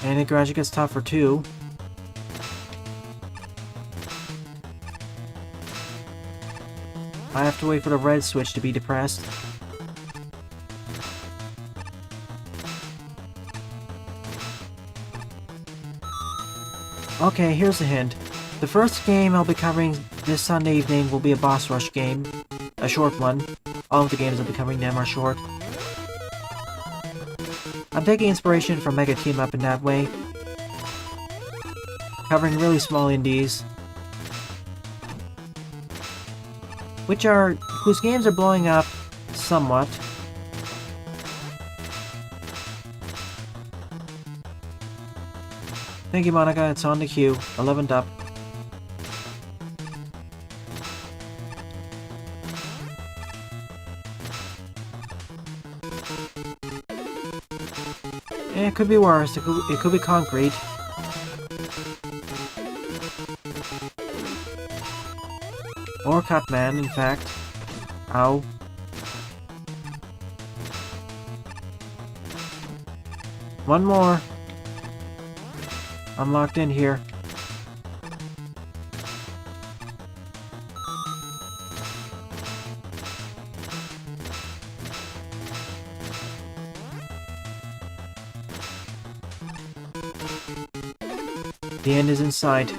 And it gradually gets tougher too. to wait for the red switch to be depressed. Okay, here's a hint. The first game I'll be covering this Sunday evening will be a boss rush game. A short one. All of the games I'll be covering them are short. I'm taking inspiration from Mega Team Up in that way. Covering really small indies. Whose games are blowing up somewhat. Thank you, Monika. It's on the queue. 11th up. It could be worse. It could be concrete. Or Cutman, in fact. Ow. One more. I'm locked in here. The end is in sight.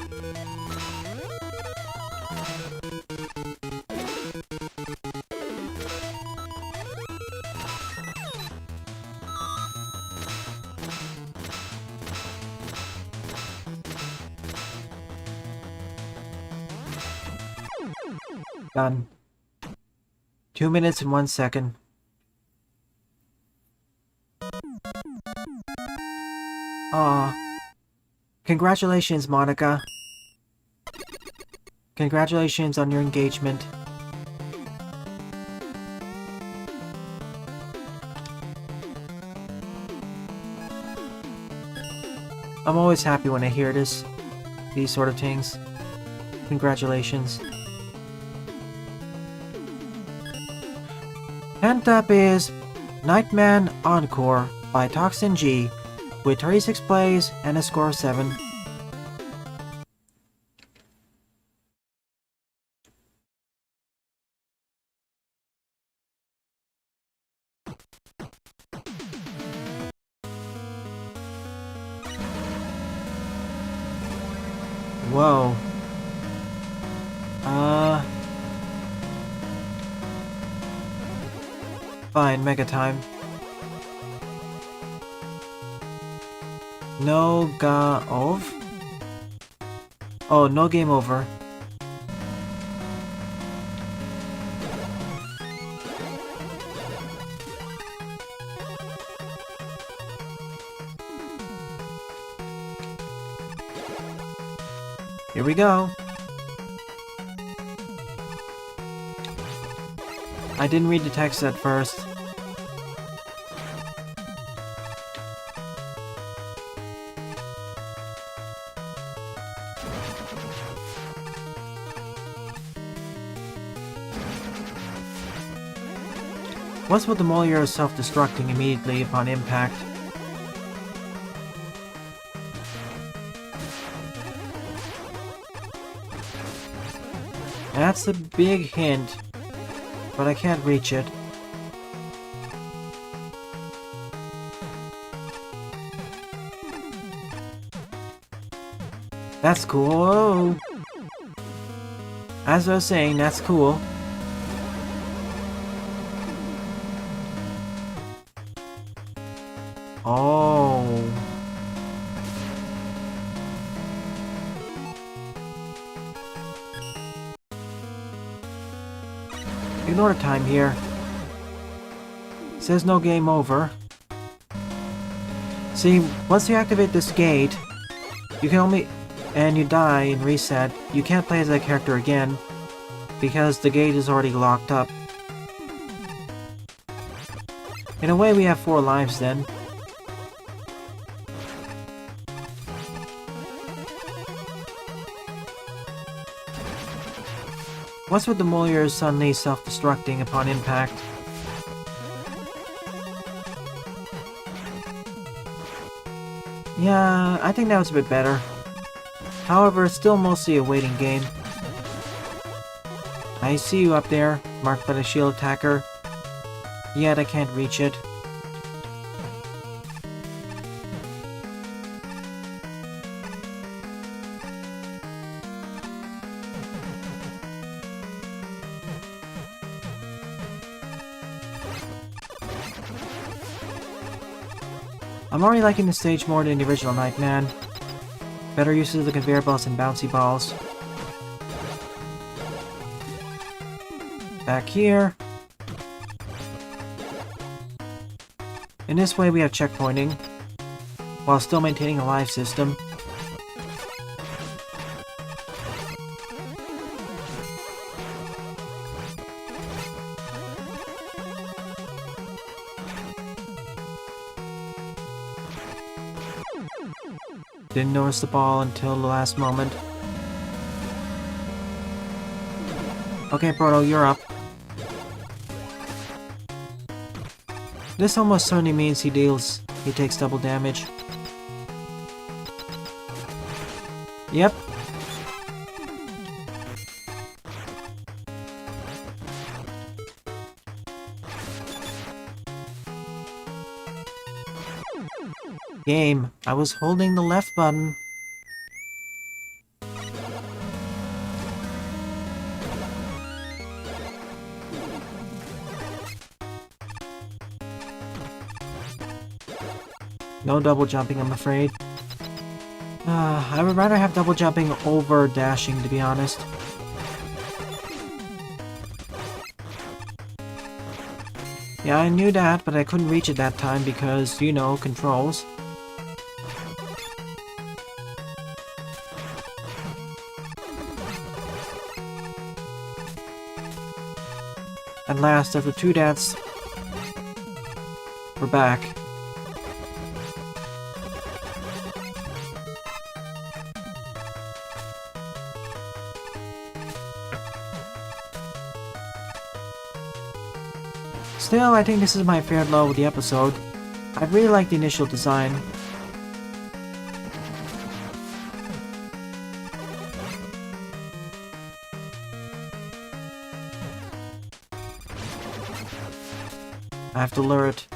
Done. 2 minutes and 1 second. Aw. Congratulations, Monika. Congratulations on your engagement. I'm always happy when I hear these sort of things. Congratulations. 10th up is Man Encore by Toxin-G with 36 plays and a score of 7. Whoa. Fine, Mega time. No Oh, no game over. Here we go. I didn't read the text at first. What's with the Moliere self-destructing immediately upon impact? That's a big hint, but I can't reach it. That's cool. Oh. As I was saying, that's cool. Oh. Ignore the time here. It says no game over. See, once you activate this gate, you can only... and you die and reset, you can't play as that character again, because the gate is already locked up. In a way, we have 4 lives then. What's with the Moliere suddenly self-destructing upon impact? Yeah, I think that was a bit better. However, it's still mostly a waiting game. I see you up there, marked by the shield attacker. Yet I can't reach it. I'm already liking the stage more than the original Nightman. Better uses of the conveyor belts and bouncy balls. Back here. In this way we have checkpointing, while still maintaining a live system. Didn't notice the ball until the last moment. Okay, Proto, you're up. This almost certainly means he takes double damage. Yep. Game. I was holding the left button. No double jumping, I'm afraid. I would rather have double jumping over dashing, to be honest. Yeah, I knew that, but I couldn't reach it that time because, you know, controls. At last, after 2 deaths, we're back. Still, I think this is my favorite level of the episode. I really like the initial design. I have to lure it.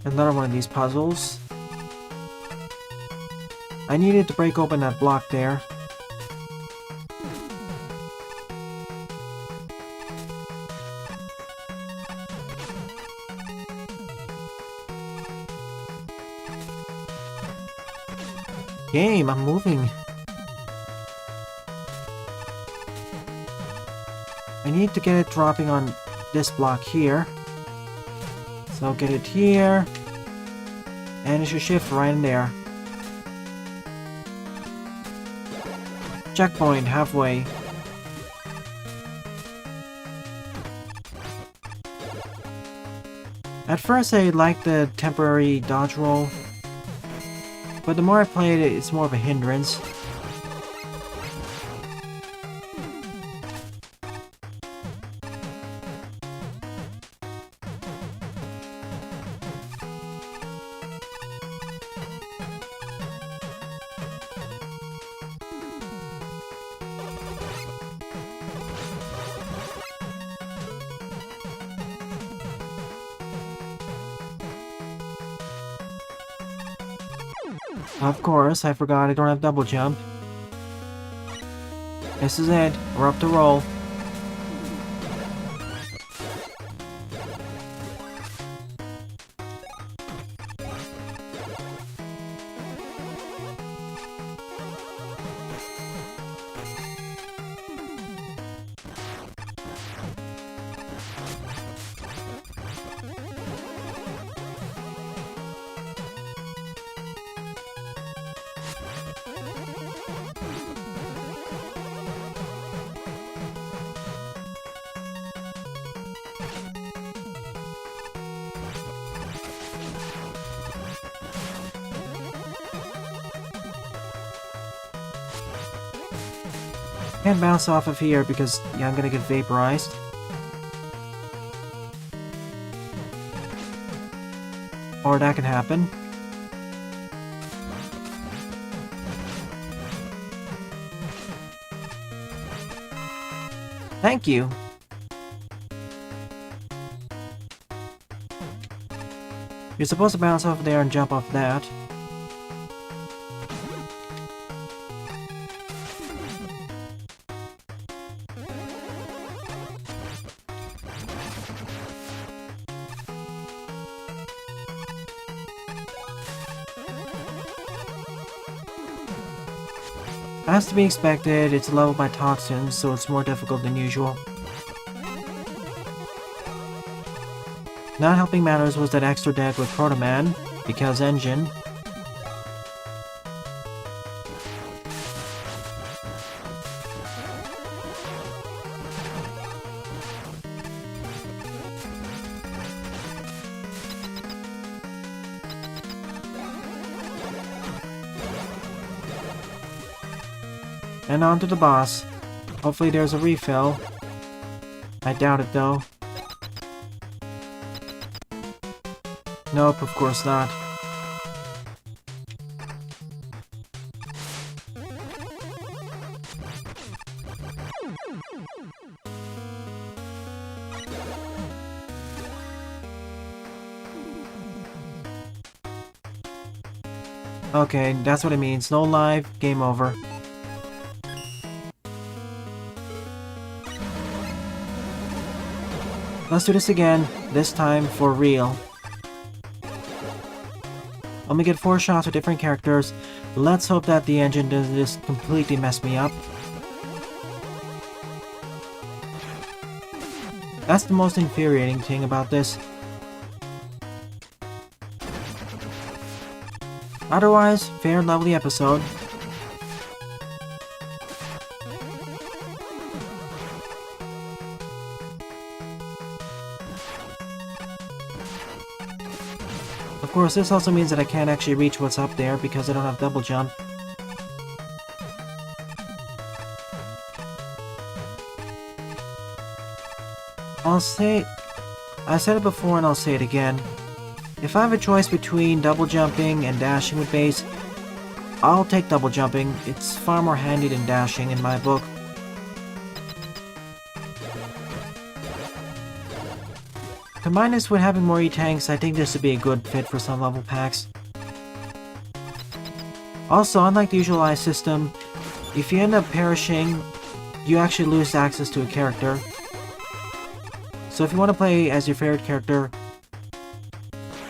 Another one of these puzzles. I needed to break open that block there. Game, I'm moving. I need to get it dropping on this block here. So get it here. And it should shift right in there. Checkpoint, halfway. At first I liked the temporary dodge roll. But the more I played it, it's more of a hindrance. Of course, I forgot I don't have double jump. This is it. We're up to roll. Can't bounce off of here because, yeah, I'm gonna get vaporized. Or that can happen. Thank you. You're supposed to bounce off there and jump off that. As to be expected, it's leveled by toxins, so it's more difficult than usual. Not helping matters was that extra deck with Protoman, because engine. And on to the boss. Hopefully there's a refill. I doubt it though. Nope, of course not. Okay, that's what it means. No live, game over. Let's do this again, this time for real. I'm gonna get 4 shots with different characters. Let's hope that the engine doesn't just completely mess me up. That's the most infuriating thing about this. Otherwise, fair and lovely episode. Of course, this also means that I can't actually reach what's up there because I don't have double jump. I said it before and I'll say it again. If I have a choice between double jumping and dashing with base, I'll take double jumping. It's far more handy than dashing in my book. Combine this with having more E-tanks, I think this would be a good fit for some level packs. Also, unlike the usual eye system, if you end up perishing, you actually lose access to a character. So if you want to play as your favorite character,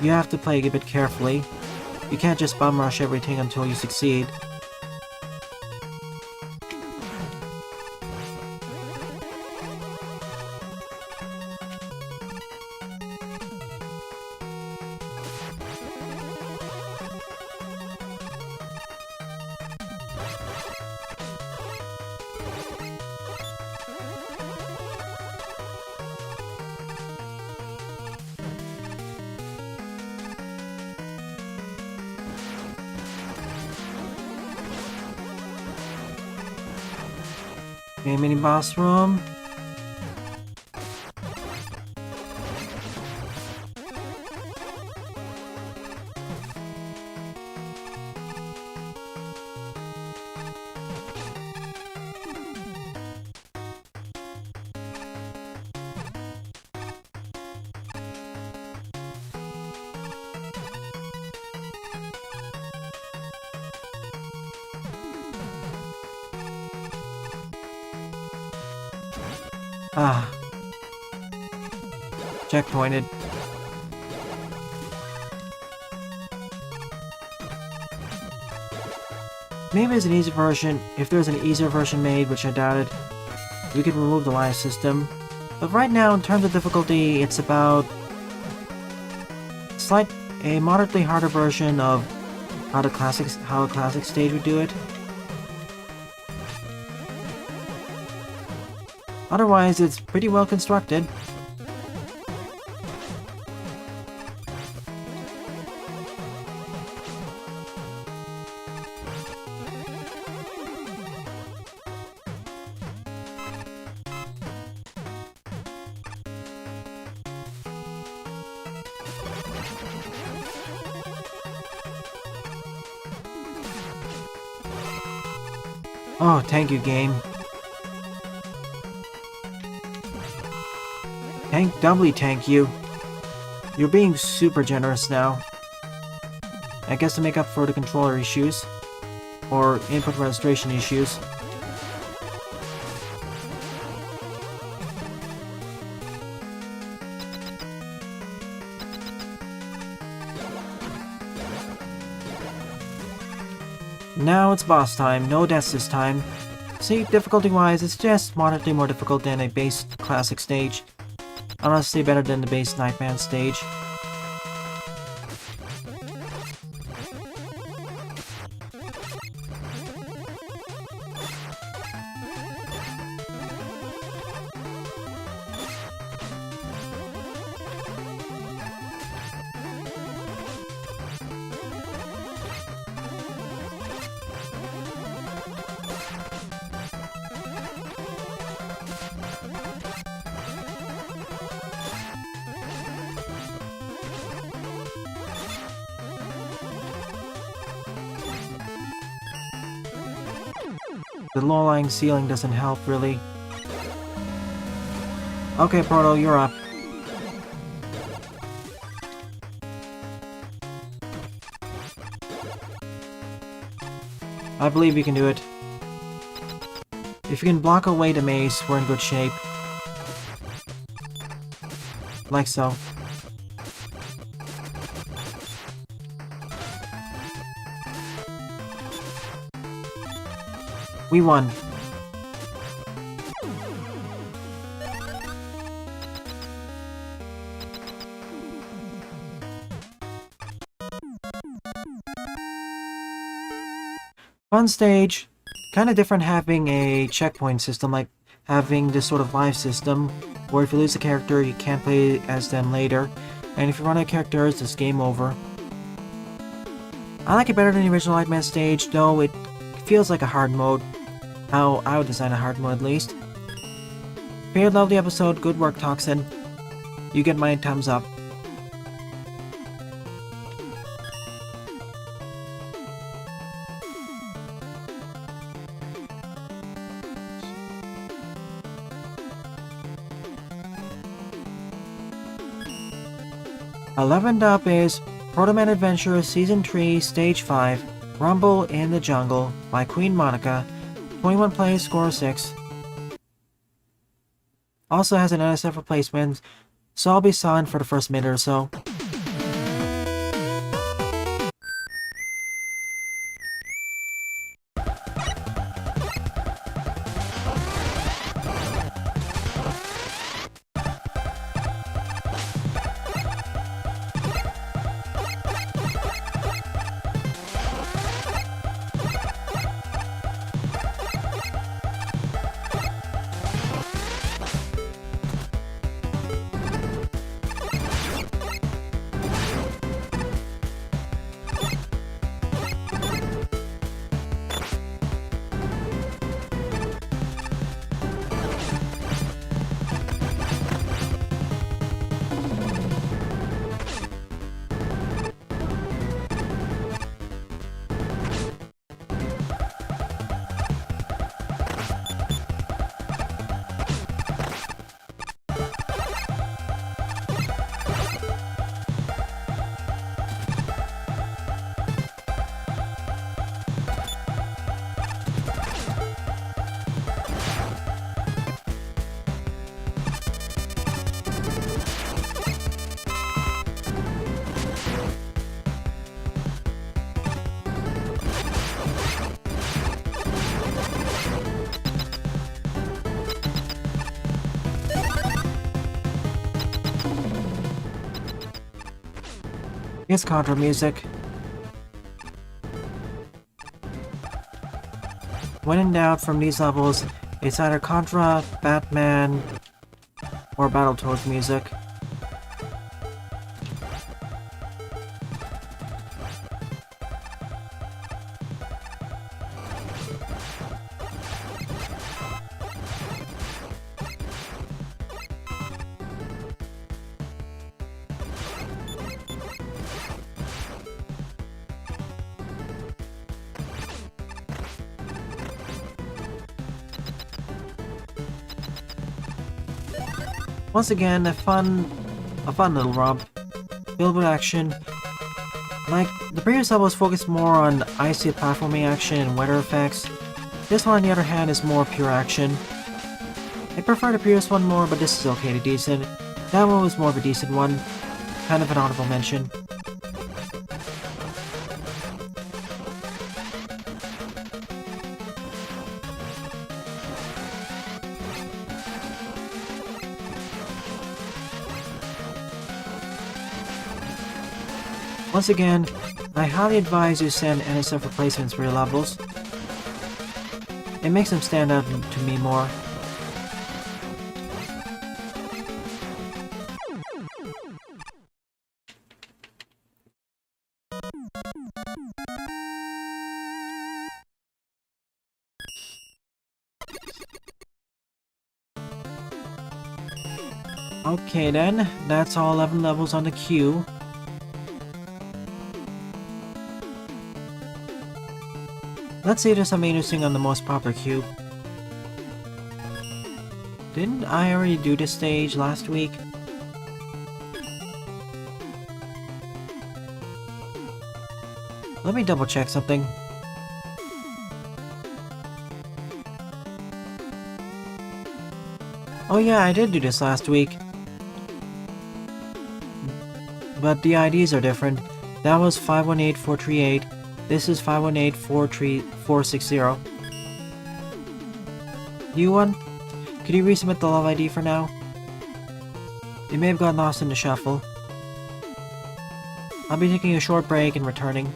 you have to play a bit carefully. You can't just bum rush everything until you succeed. Okay, mini boss room. Ah. Checkpointed. Maybe there's an easier version. If there's an easier version made, which I doubted, we could remove the live system. But right now, in terms of difficulty, it's about a moderately harder version of how a classic stage would do it. Otherwise, it's pretty well constructed. Oh, thank you, game. Doubly thank you. You're being super generous now. I guess to make up for the controller issues. Or input registration issues. Now it's boss time, no deaths this time. See, difficulty-wise, it's just moderately more difficult than a base classic stage. Honestly, better than the base Nightman stage. The low-lying ceiling doesn't help, really. Okay, Proto, you're up. I believe you can do it. If you can block away the maze, we're in good shape. Like so. We won. Fun stage. Kinda different having a checkpoint system, like having this sort of live system, where if you lose a character, you can't play as them later, and if you run out of characters, it's game over. I like it better than the original Nightman stage, though it feels like a hard mode. How I would design a hard mode, at least. If you loved the episode, good work, Toxin. You get my thumbs up. Eleventh up is Protoman Adventure Season 3, Stage 5, Rumble in the Jungle by QueenMonika. 21 plays, score 6. Also has an NSF replacement, so I'll be silent for the first minute or so. It's Contra music. When in doubt from these levels, it's either Contra, Batman, or Battletoads music. Once again, a fun little romp, filled with action. Like, the previous levels focused more on icy platforming action and weather effects. This one, on the other hand, is more pure action. I prefer the previous one more, but this is okay to decent. That one was more of a decent one. Kind of an honorable mention. Once again, I highly advise you send NSF replacements for your levels. It makes them stand out to me more. Okay then, that's all 11 levels on the queue. Let's see if there's something interesting on the most popular cube. Didn't I already do this stage last week? Let me double check something. Oh yeah, I did do this last week. But the IDs are different. That was 518438. This is 518460. New one? Could you resubmit the love ID for now? It may have gotten lost in the shuffle. I'll be taking a short break and returning.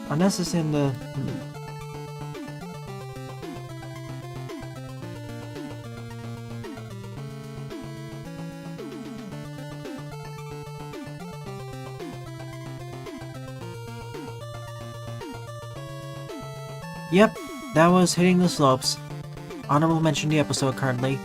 Unless it's in the... Yep, that was Hitting the Slopes. Honorable mention the episode currently.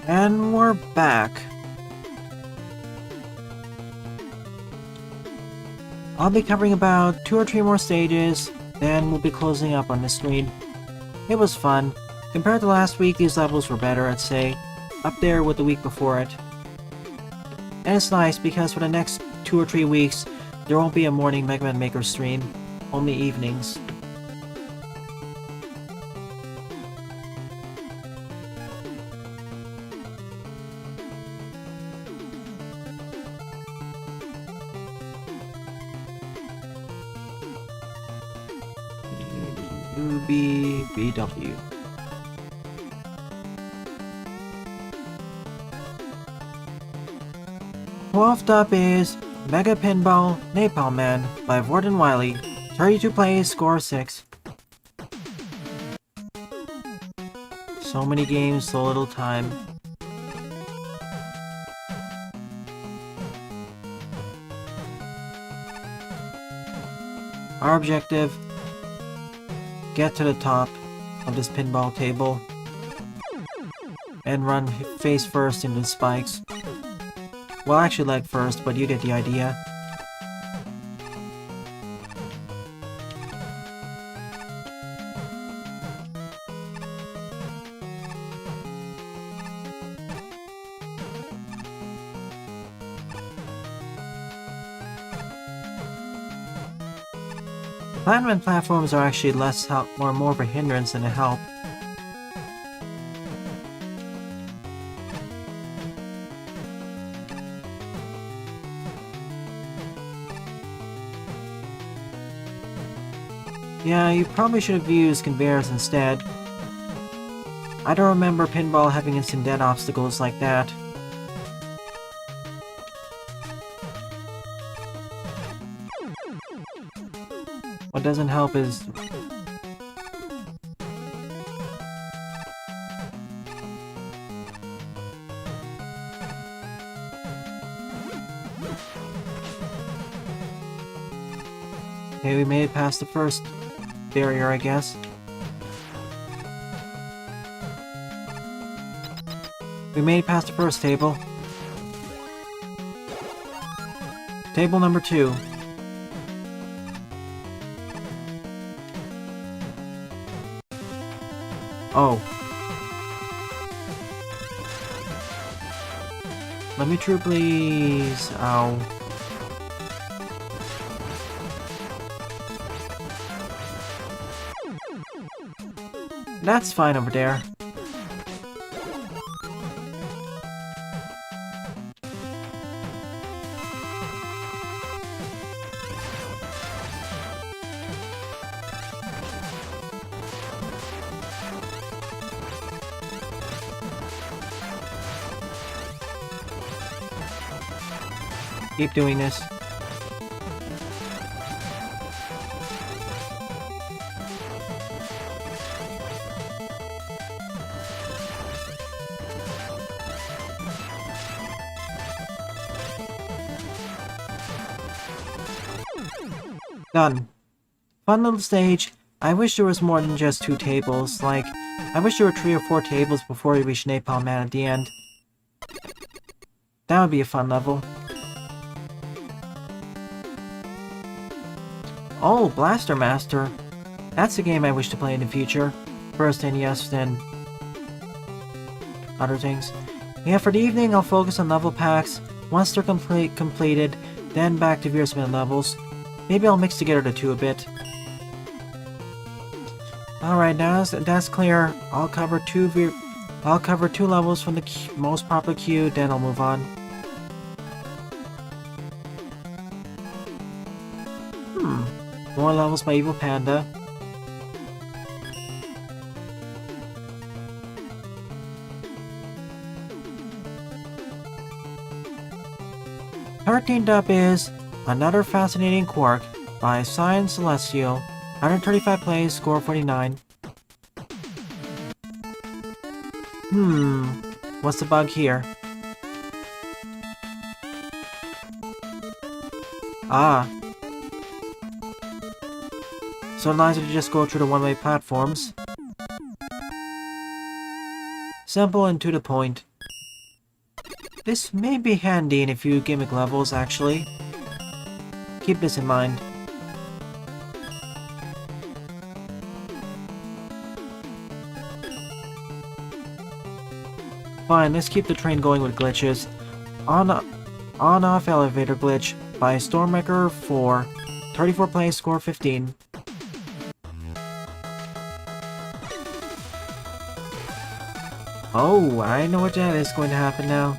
And we're back. I'll be covering about 2 or 3 more stages, then we'll be closing up on this stream. It was fun. Compared to last week, these levels were better, I'd say. Up there with the week before it. And it's nice because for the next 2 or 3 weeks, there won't be a morning Megaman Maker stream. Only evenings. MinobiVW. Twelfth up is Mega Pinball Napalm Man by VortonWily. 32 plays, score 6. So many games, so little time. Our objective: get to the top of this pinball table and run face first into the spikes. Well, actually leg first, but you get the idea. Platform platforms are actually less help, or more of a hindrance than a help. Yeah, you probably should have used conveyors instead. I don't remember Pinball having instant dead obstacles like that. What doesn't help is... Okay, we made it past the first barrier, I guess. We made it past the first table. Table number 2. Oh. Let me through, please. Ow. That's fine over there. Keep doing this. Done. Fun little stage. I wish there was more than just 2 tables. Like, I wish there were 3 or 4 tables before you reach Napalm Man at the end. That would be a fun level. Oh, Blaster Master. That's a game I wish to play in the future. First NES, then other things. Yeah, for the evening, I'll focus on level packs. Once they're completed, then back to Veersman levels. Maybe I'll mix together the 2 a bit. Alright, now that's clear. I'll cover 2 levels from the most popular queue, then I'll move on. More levels by Evil Panda. Thirteenth up is Another Fascinating Quirk by CyanCelestial. 135 plays, score 49. What's the bug here? Ah. So it allows you to just go through the one-way platforms. Simple and to the point. This may be handy in a few gimmick levels, actually. Keep this in mind. Fine, let's keep the train going with glitches. On-off elevator glitch by Stormwrecker 4. 34 plays, score 15. Oh, I know what that is going to happen now.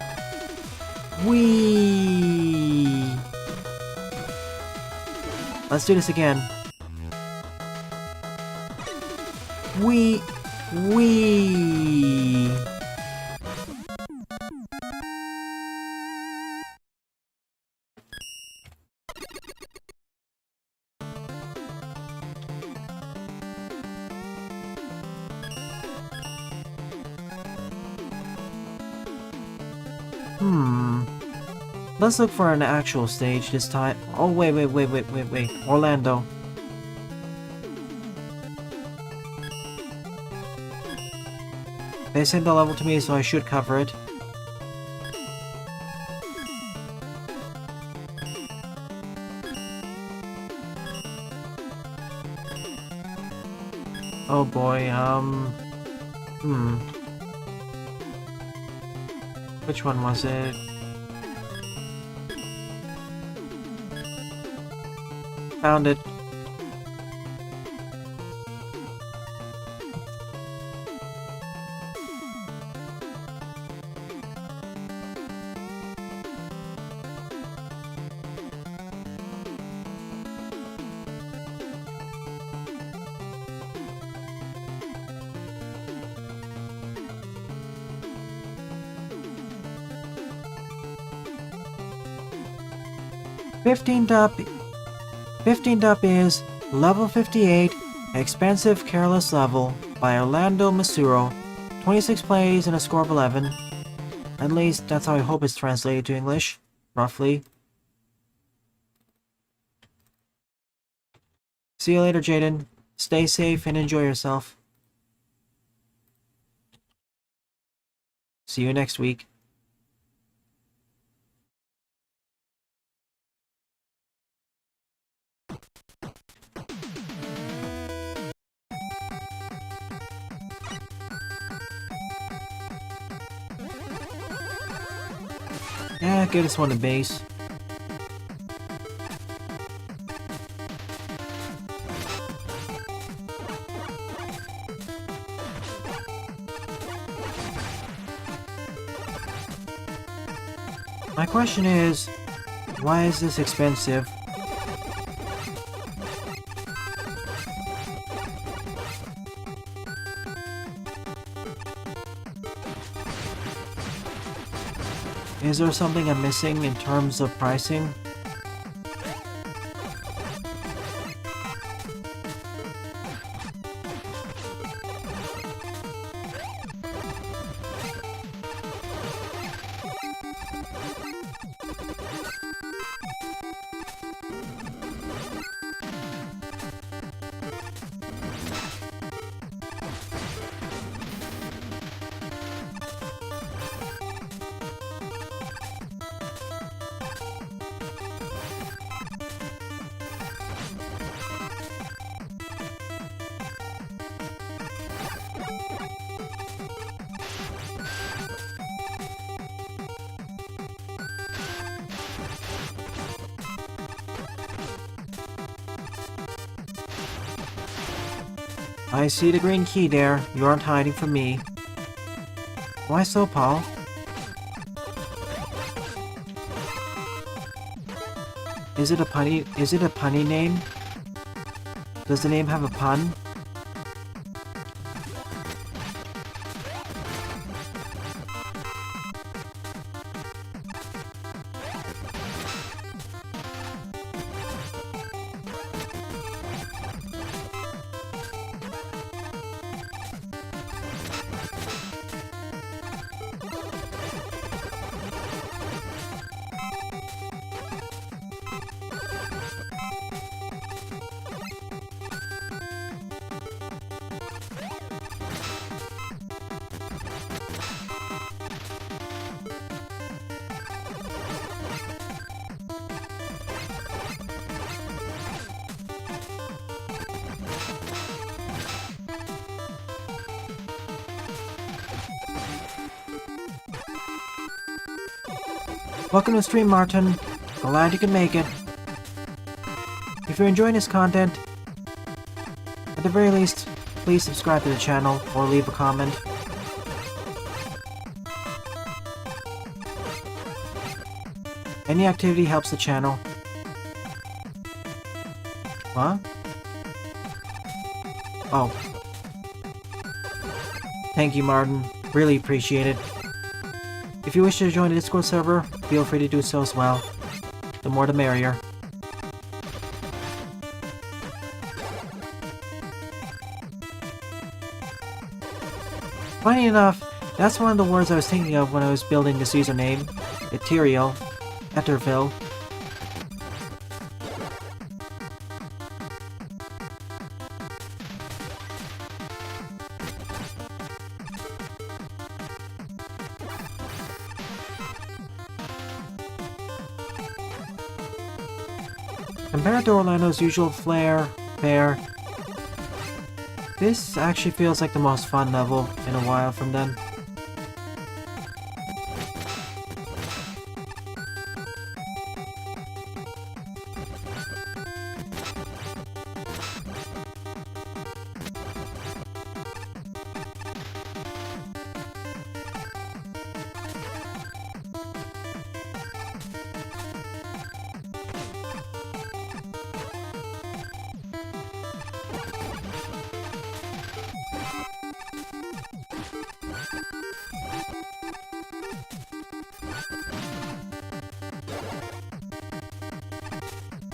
Whee! Let's do this again. Whee! Let's look for an actual stage this time. Oh, wait. Orlando. They sent the level to me, so I should cover it. Oh boy, which one was it? Found it. Fifteenth up is Level 58, Expensive Careless Level by Orlando Masaru. 26 plays and a score of 11. At least, that's how I hope it's translated to English, roughly. See you later, Jaden. Stay safe and enjoy yourself. See you next week. Yeah, give this one a base. My question is, why is this expensive? Is there something I'm missing in terms of pricing? I see the green key there. You aren't hiding from me. Why so, Paul? Is it a punny name? Does the name have a pun? Welcome to the stream, Martin. Glad you can make it. If you're enjoying this content, at the very least, please subscribe to the channel or leave a comment. Any activity helps the channel. What? Oh. Thank you, Martin. Really appreciate it. If you wish to join the Discord server, feel free to do so as well. The more the merrier. Funny enough, that's one of the words I was thinking of when I was building this username. Ethereal. Etherville. Compared to Orlando's usual fare, this actually feels like the most fun level in a while from them.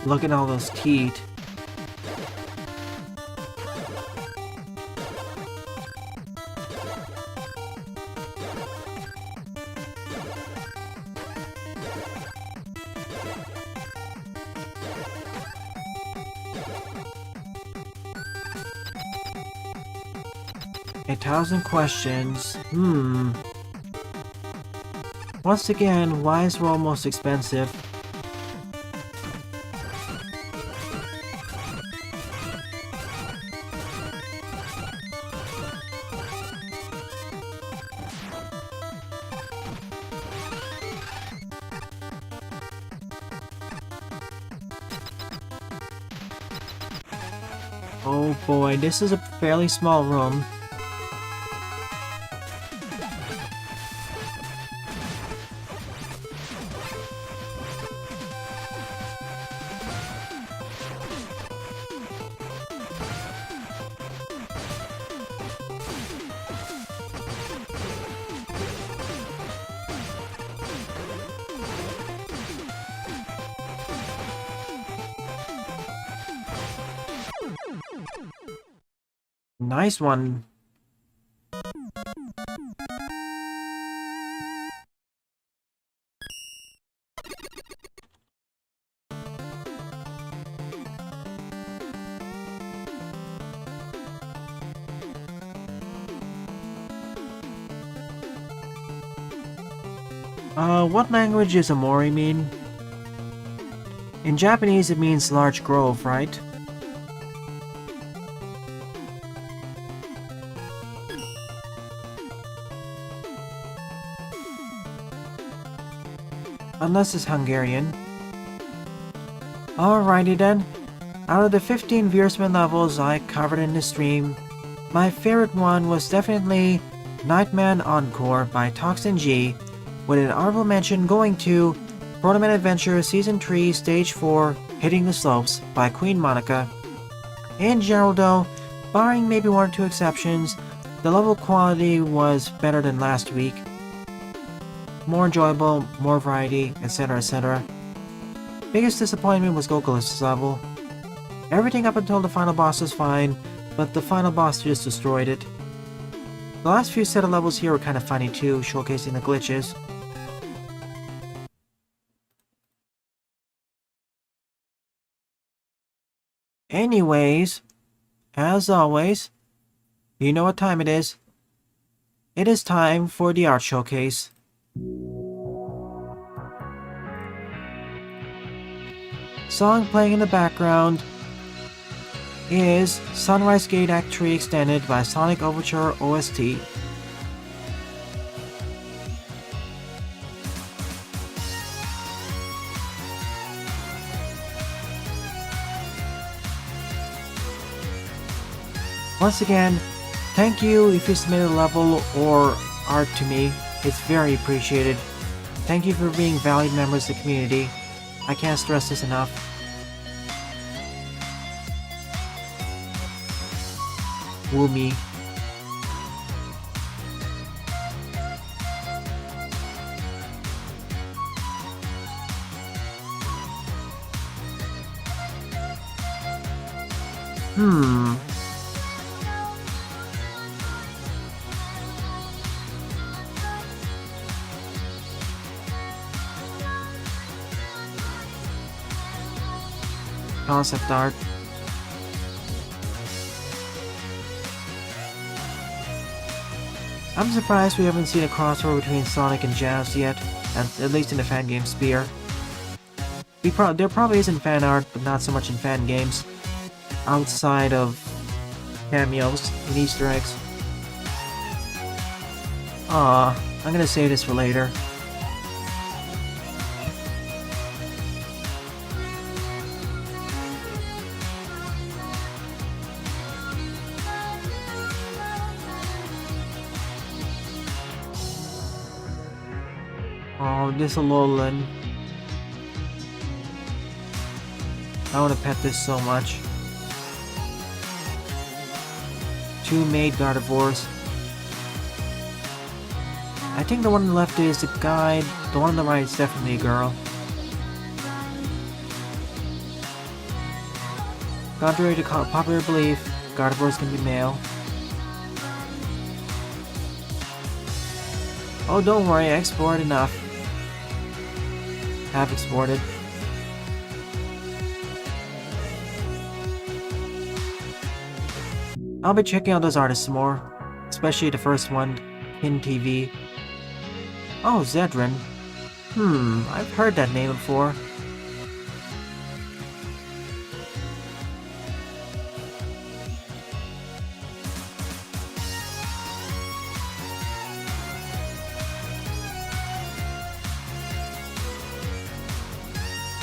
Look at all those teeth. A 1,000 questions. Once again, why is Roll most expensive? Oh boy, this is a fairly small room. Nice one. What language does Amori mean? In Japanese it means large grove, right? Unless it's Hungarian. Alrighty then. Out of the 15 Veersman levels I covered in the stream, my favorite one was definitely Man Encore by Toxin-G, with an honorable mention going to Protoman Adventure Season 3 Stage 4 Hitting the Slopes by QueenMonika. In general though, barring maybe one or two exceptions, the level quality was better than last week. More enjoyable, more variety, etc, etc. Biggest disappointment was Gokuless' level. Everything up until the final boss was fine, but the final boss just destroyed it. The last few set of levels here were kind of funny too, showcasing the glitches. Anyways, as always, you know what time it is. It is time for the art showcase. Song playing in the background is Sunrise Gate Act 3 Extended by Sonic Overture OST. Once again, thank you if you submitted a level or art to me. It's very appreciated. Thank you for being valued members of the community. I can't stress this enough. Woo me. Concept art. I'm surprised we haven't seen a crossover between Sonic and Jazz yet, at least in the fan game sphere. There probably isn't fan art, but not so much in fan games. Outside of cameos and Easter eggs. I'm gonna save this for later. Oh, this Alolan. I want to pet this so much. 2 maid Gardevoirs. I think the one on the left is the guy, the one on the right is definitely a girl. Contrary to popular belief, Gardevoirs can be male. Oh, don't worry, I exported enough. Have exported. I'll be checking out those artists more, especially the first one, Kin TV. Oh, Zedrin. I've heard that name before.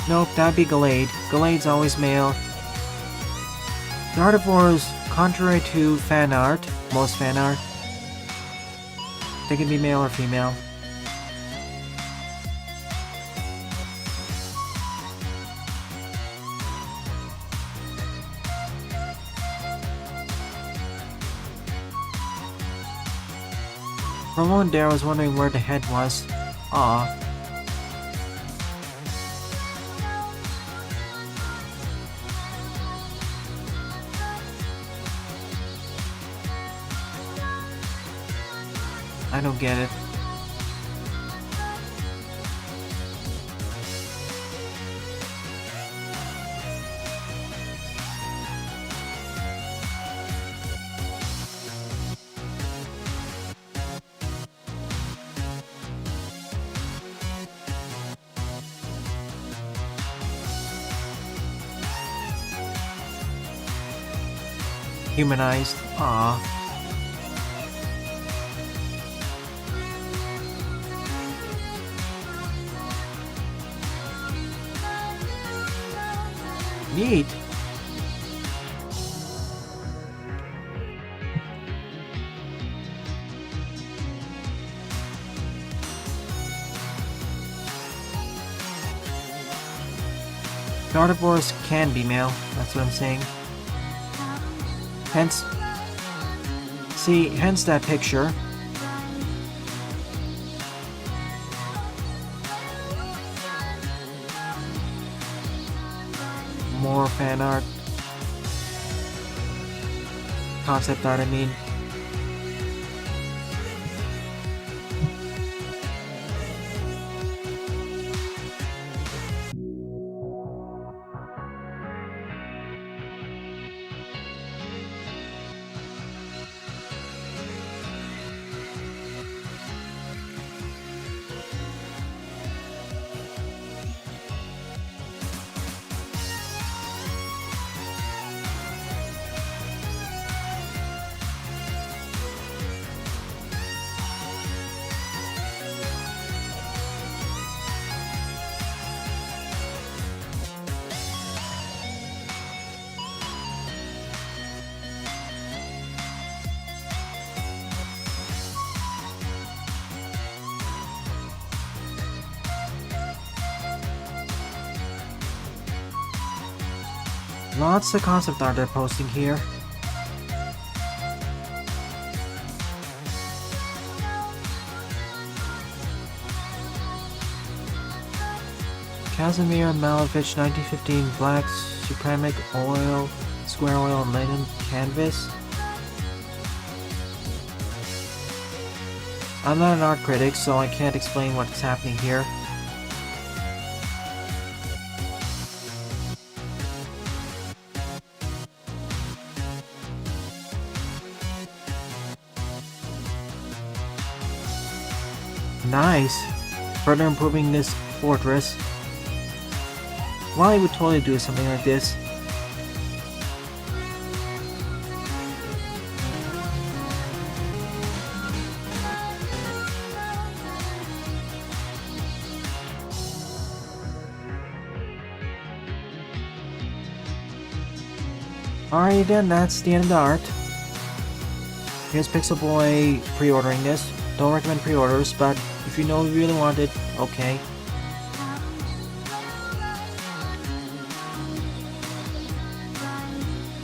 Nope, that'd be Gallade. Gallade's always male. The Gardevoirs, contrary to fan art, most fan art, they can be male or female. For a moment there, I was wondering where the head was. Aw. I don't get it. Humanized. Aww. Neat. Gardevoirs can be male, that's what I'm saying. Hence that picture. More fan art. Concept art, I mean. Lots of concept art they're posting here. Casimir Malevich 1915 Black Supremic Oil Square Oil Linen Canvas. I'm not an art critic, so I can't explain what's happening here. Nice! Further improving this fortress. Wily would totally do something like this. Alright then, that's the end of the art. Here's Pixel Boy pre-ordering this. Don't recommend pre-orders, but if you know you really want it, okay.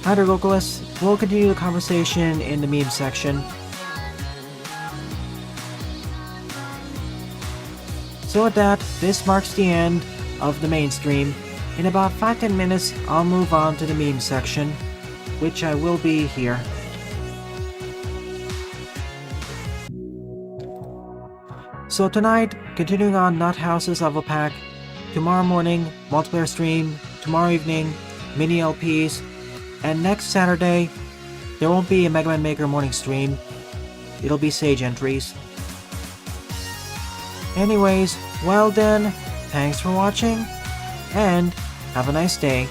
Hi there, Gokuless. We'll continue the conversation in the meme section. So with that, this marks the end of the mainstream. In about 5-10 minutes, I'll move on to the meme section, which I will be here. So tonight, continuing on Nut House's level pack. Tomorrow morning, multiplayer stream. Tomorrow evening, mini LPs. And next Saturday, there won't be a Megaman Maker morning stream. It'll be Sage entries. Anyways, well then, thanks for watching, and have a nice day.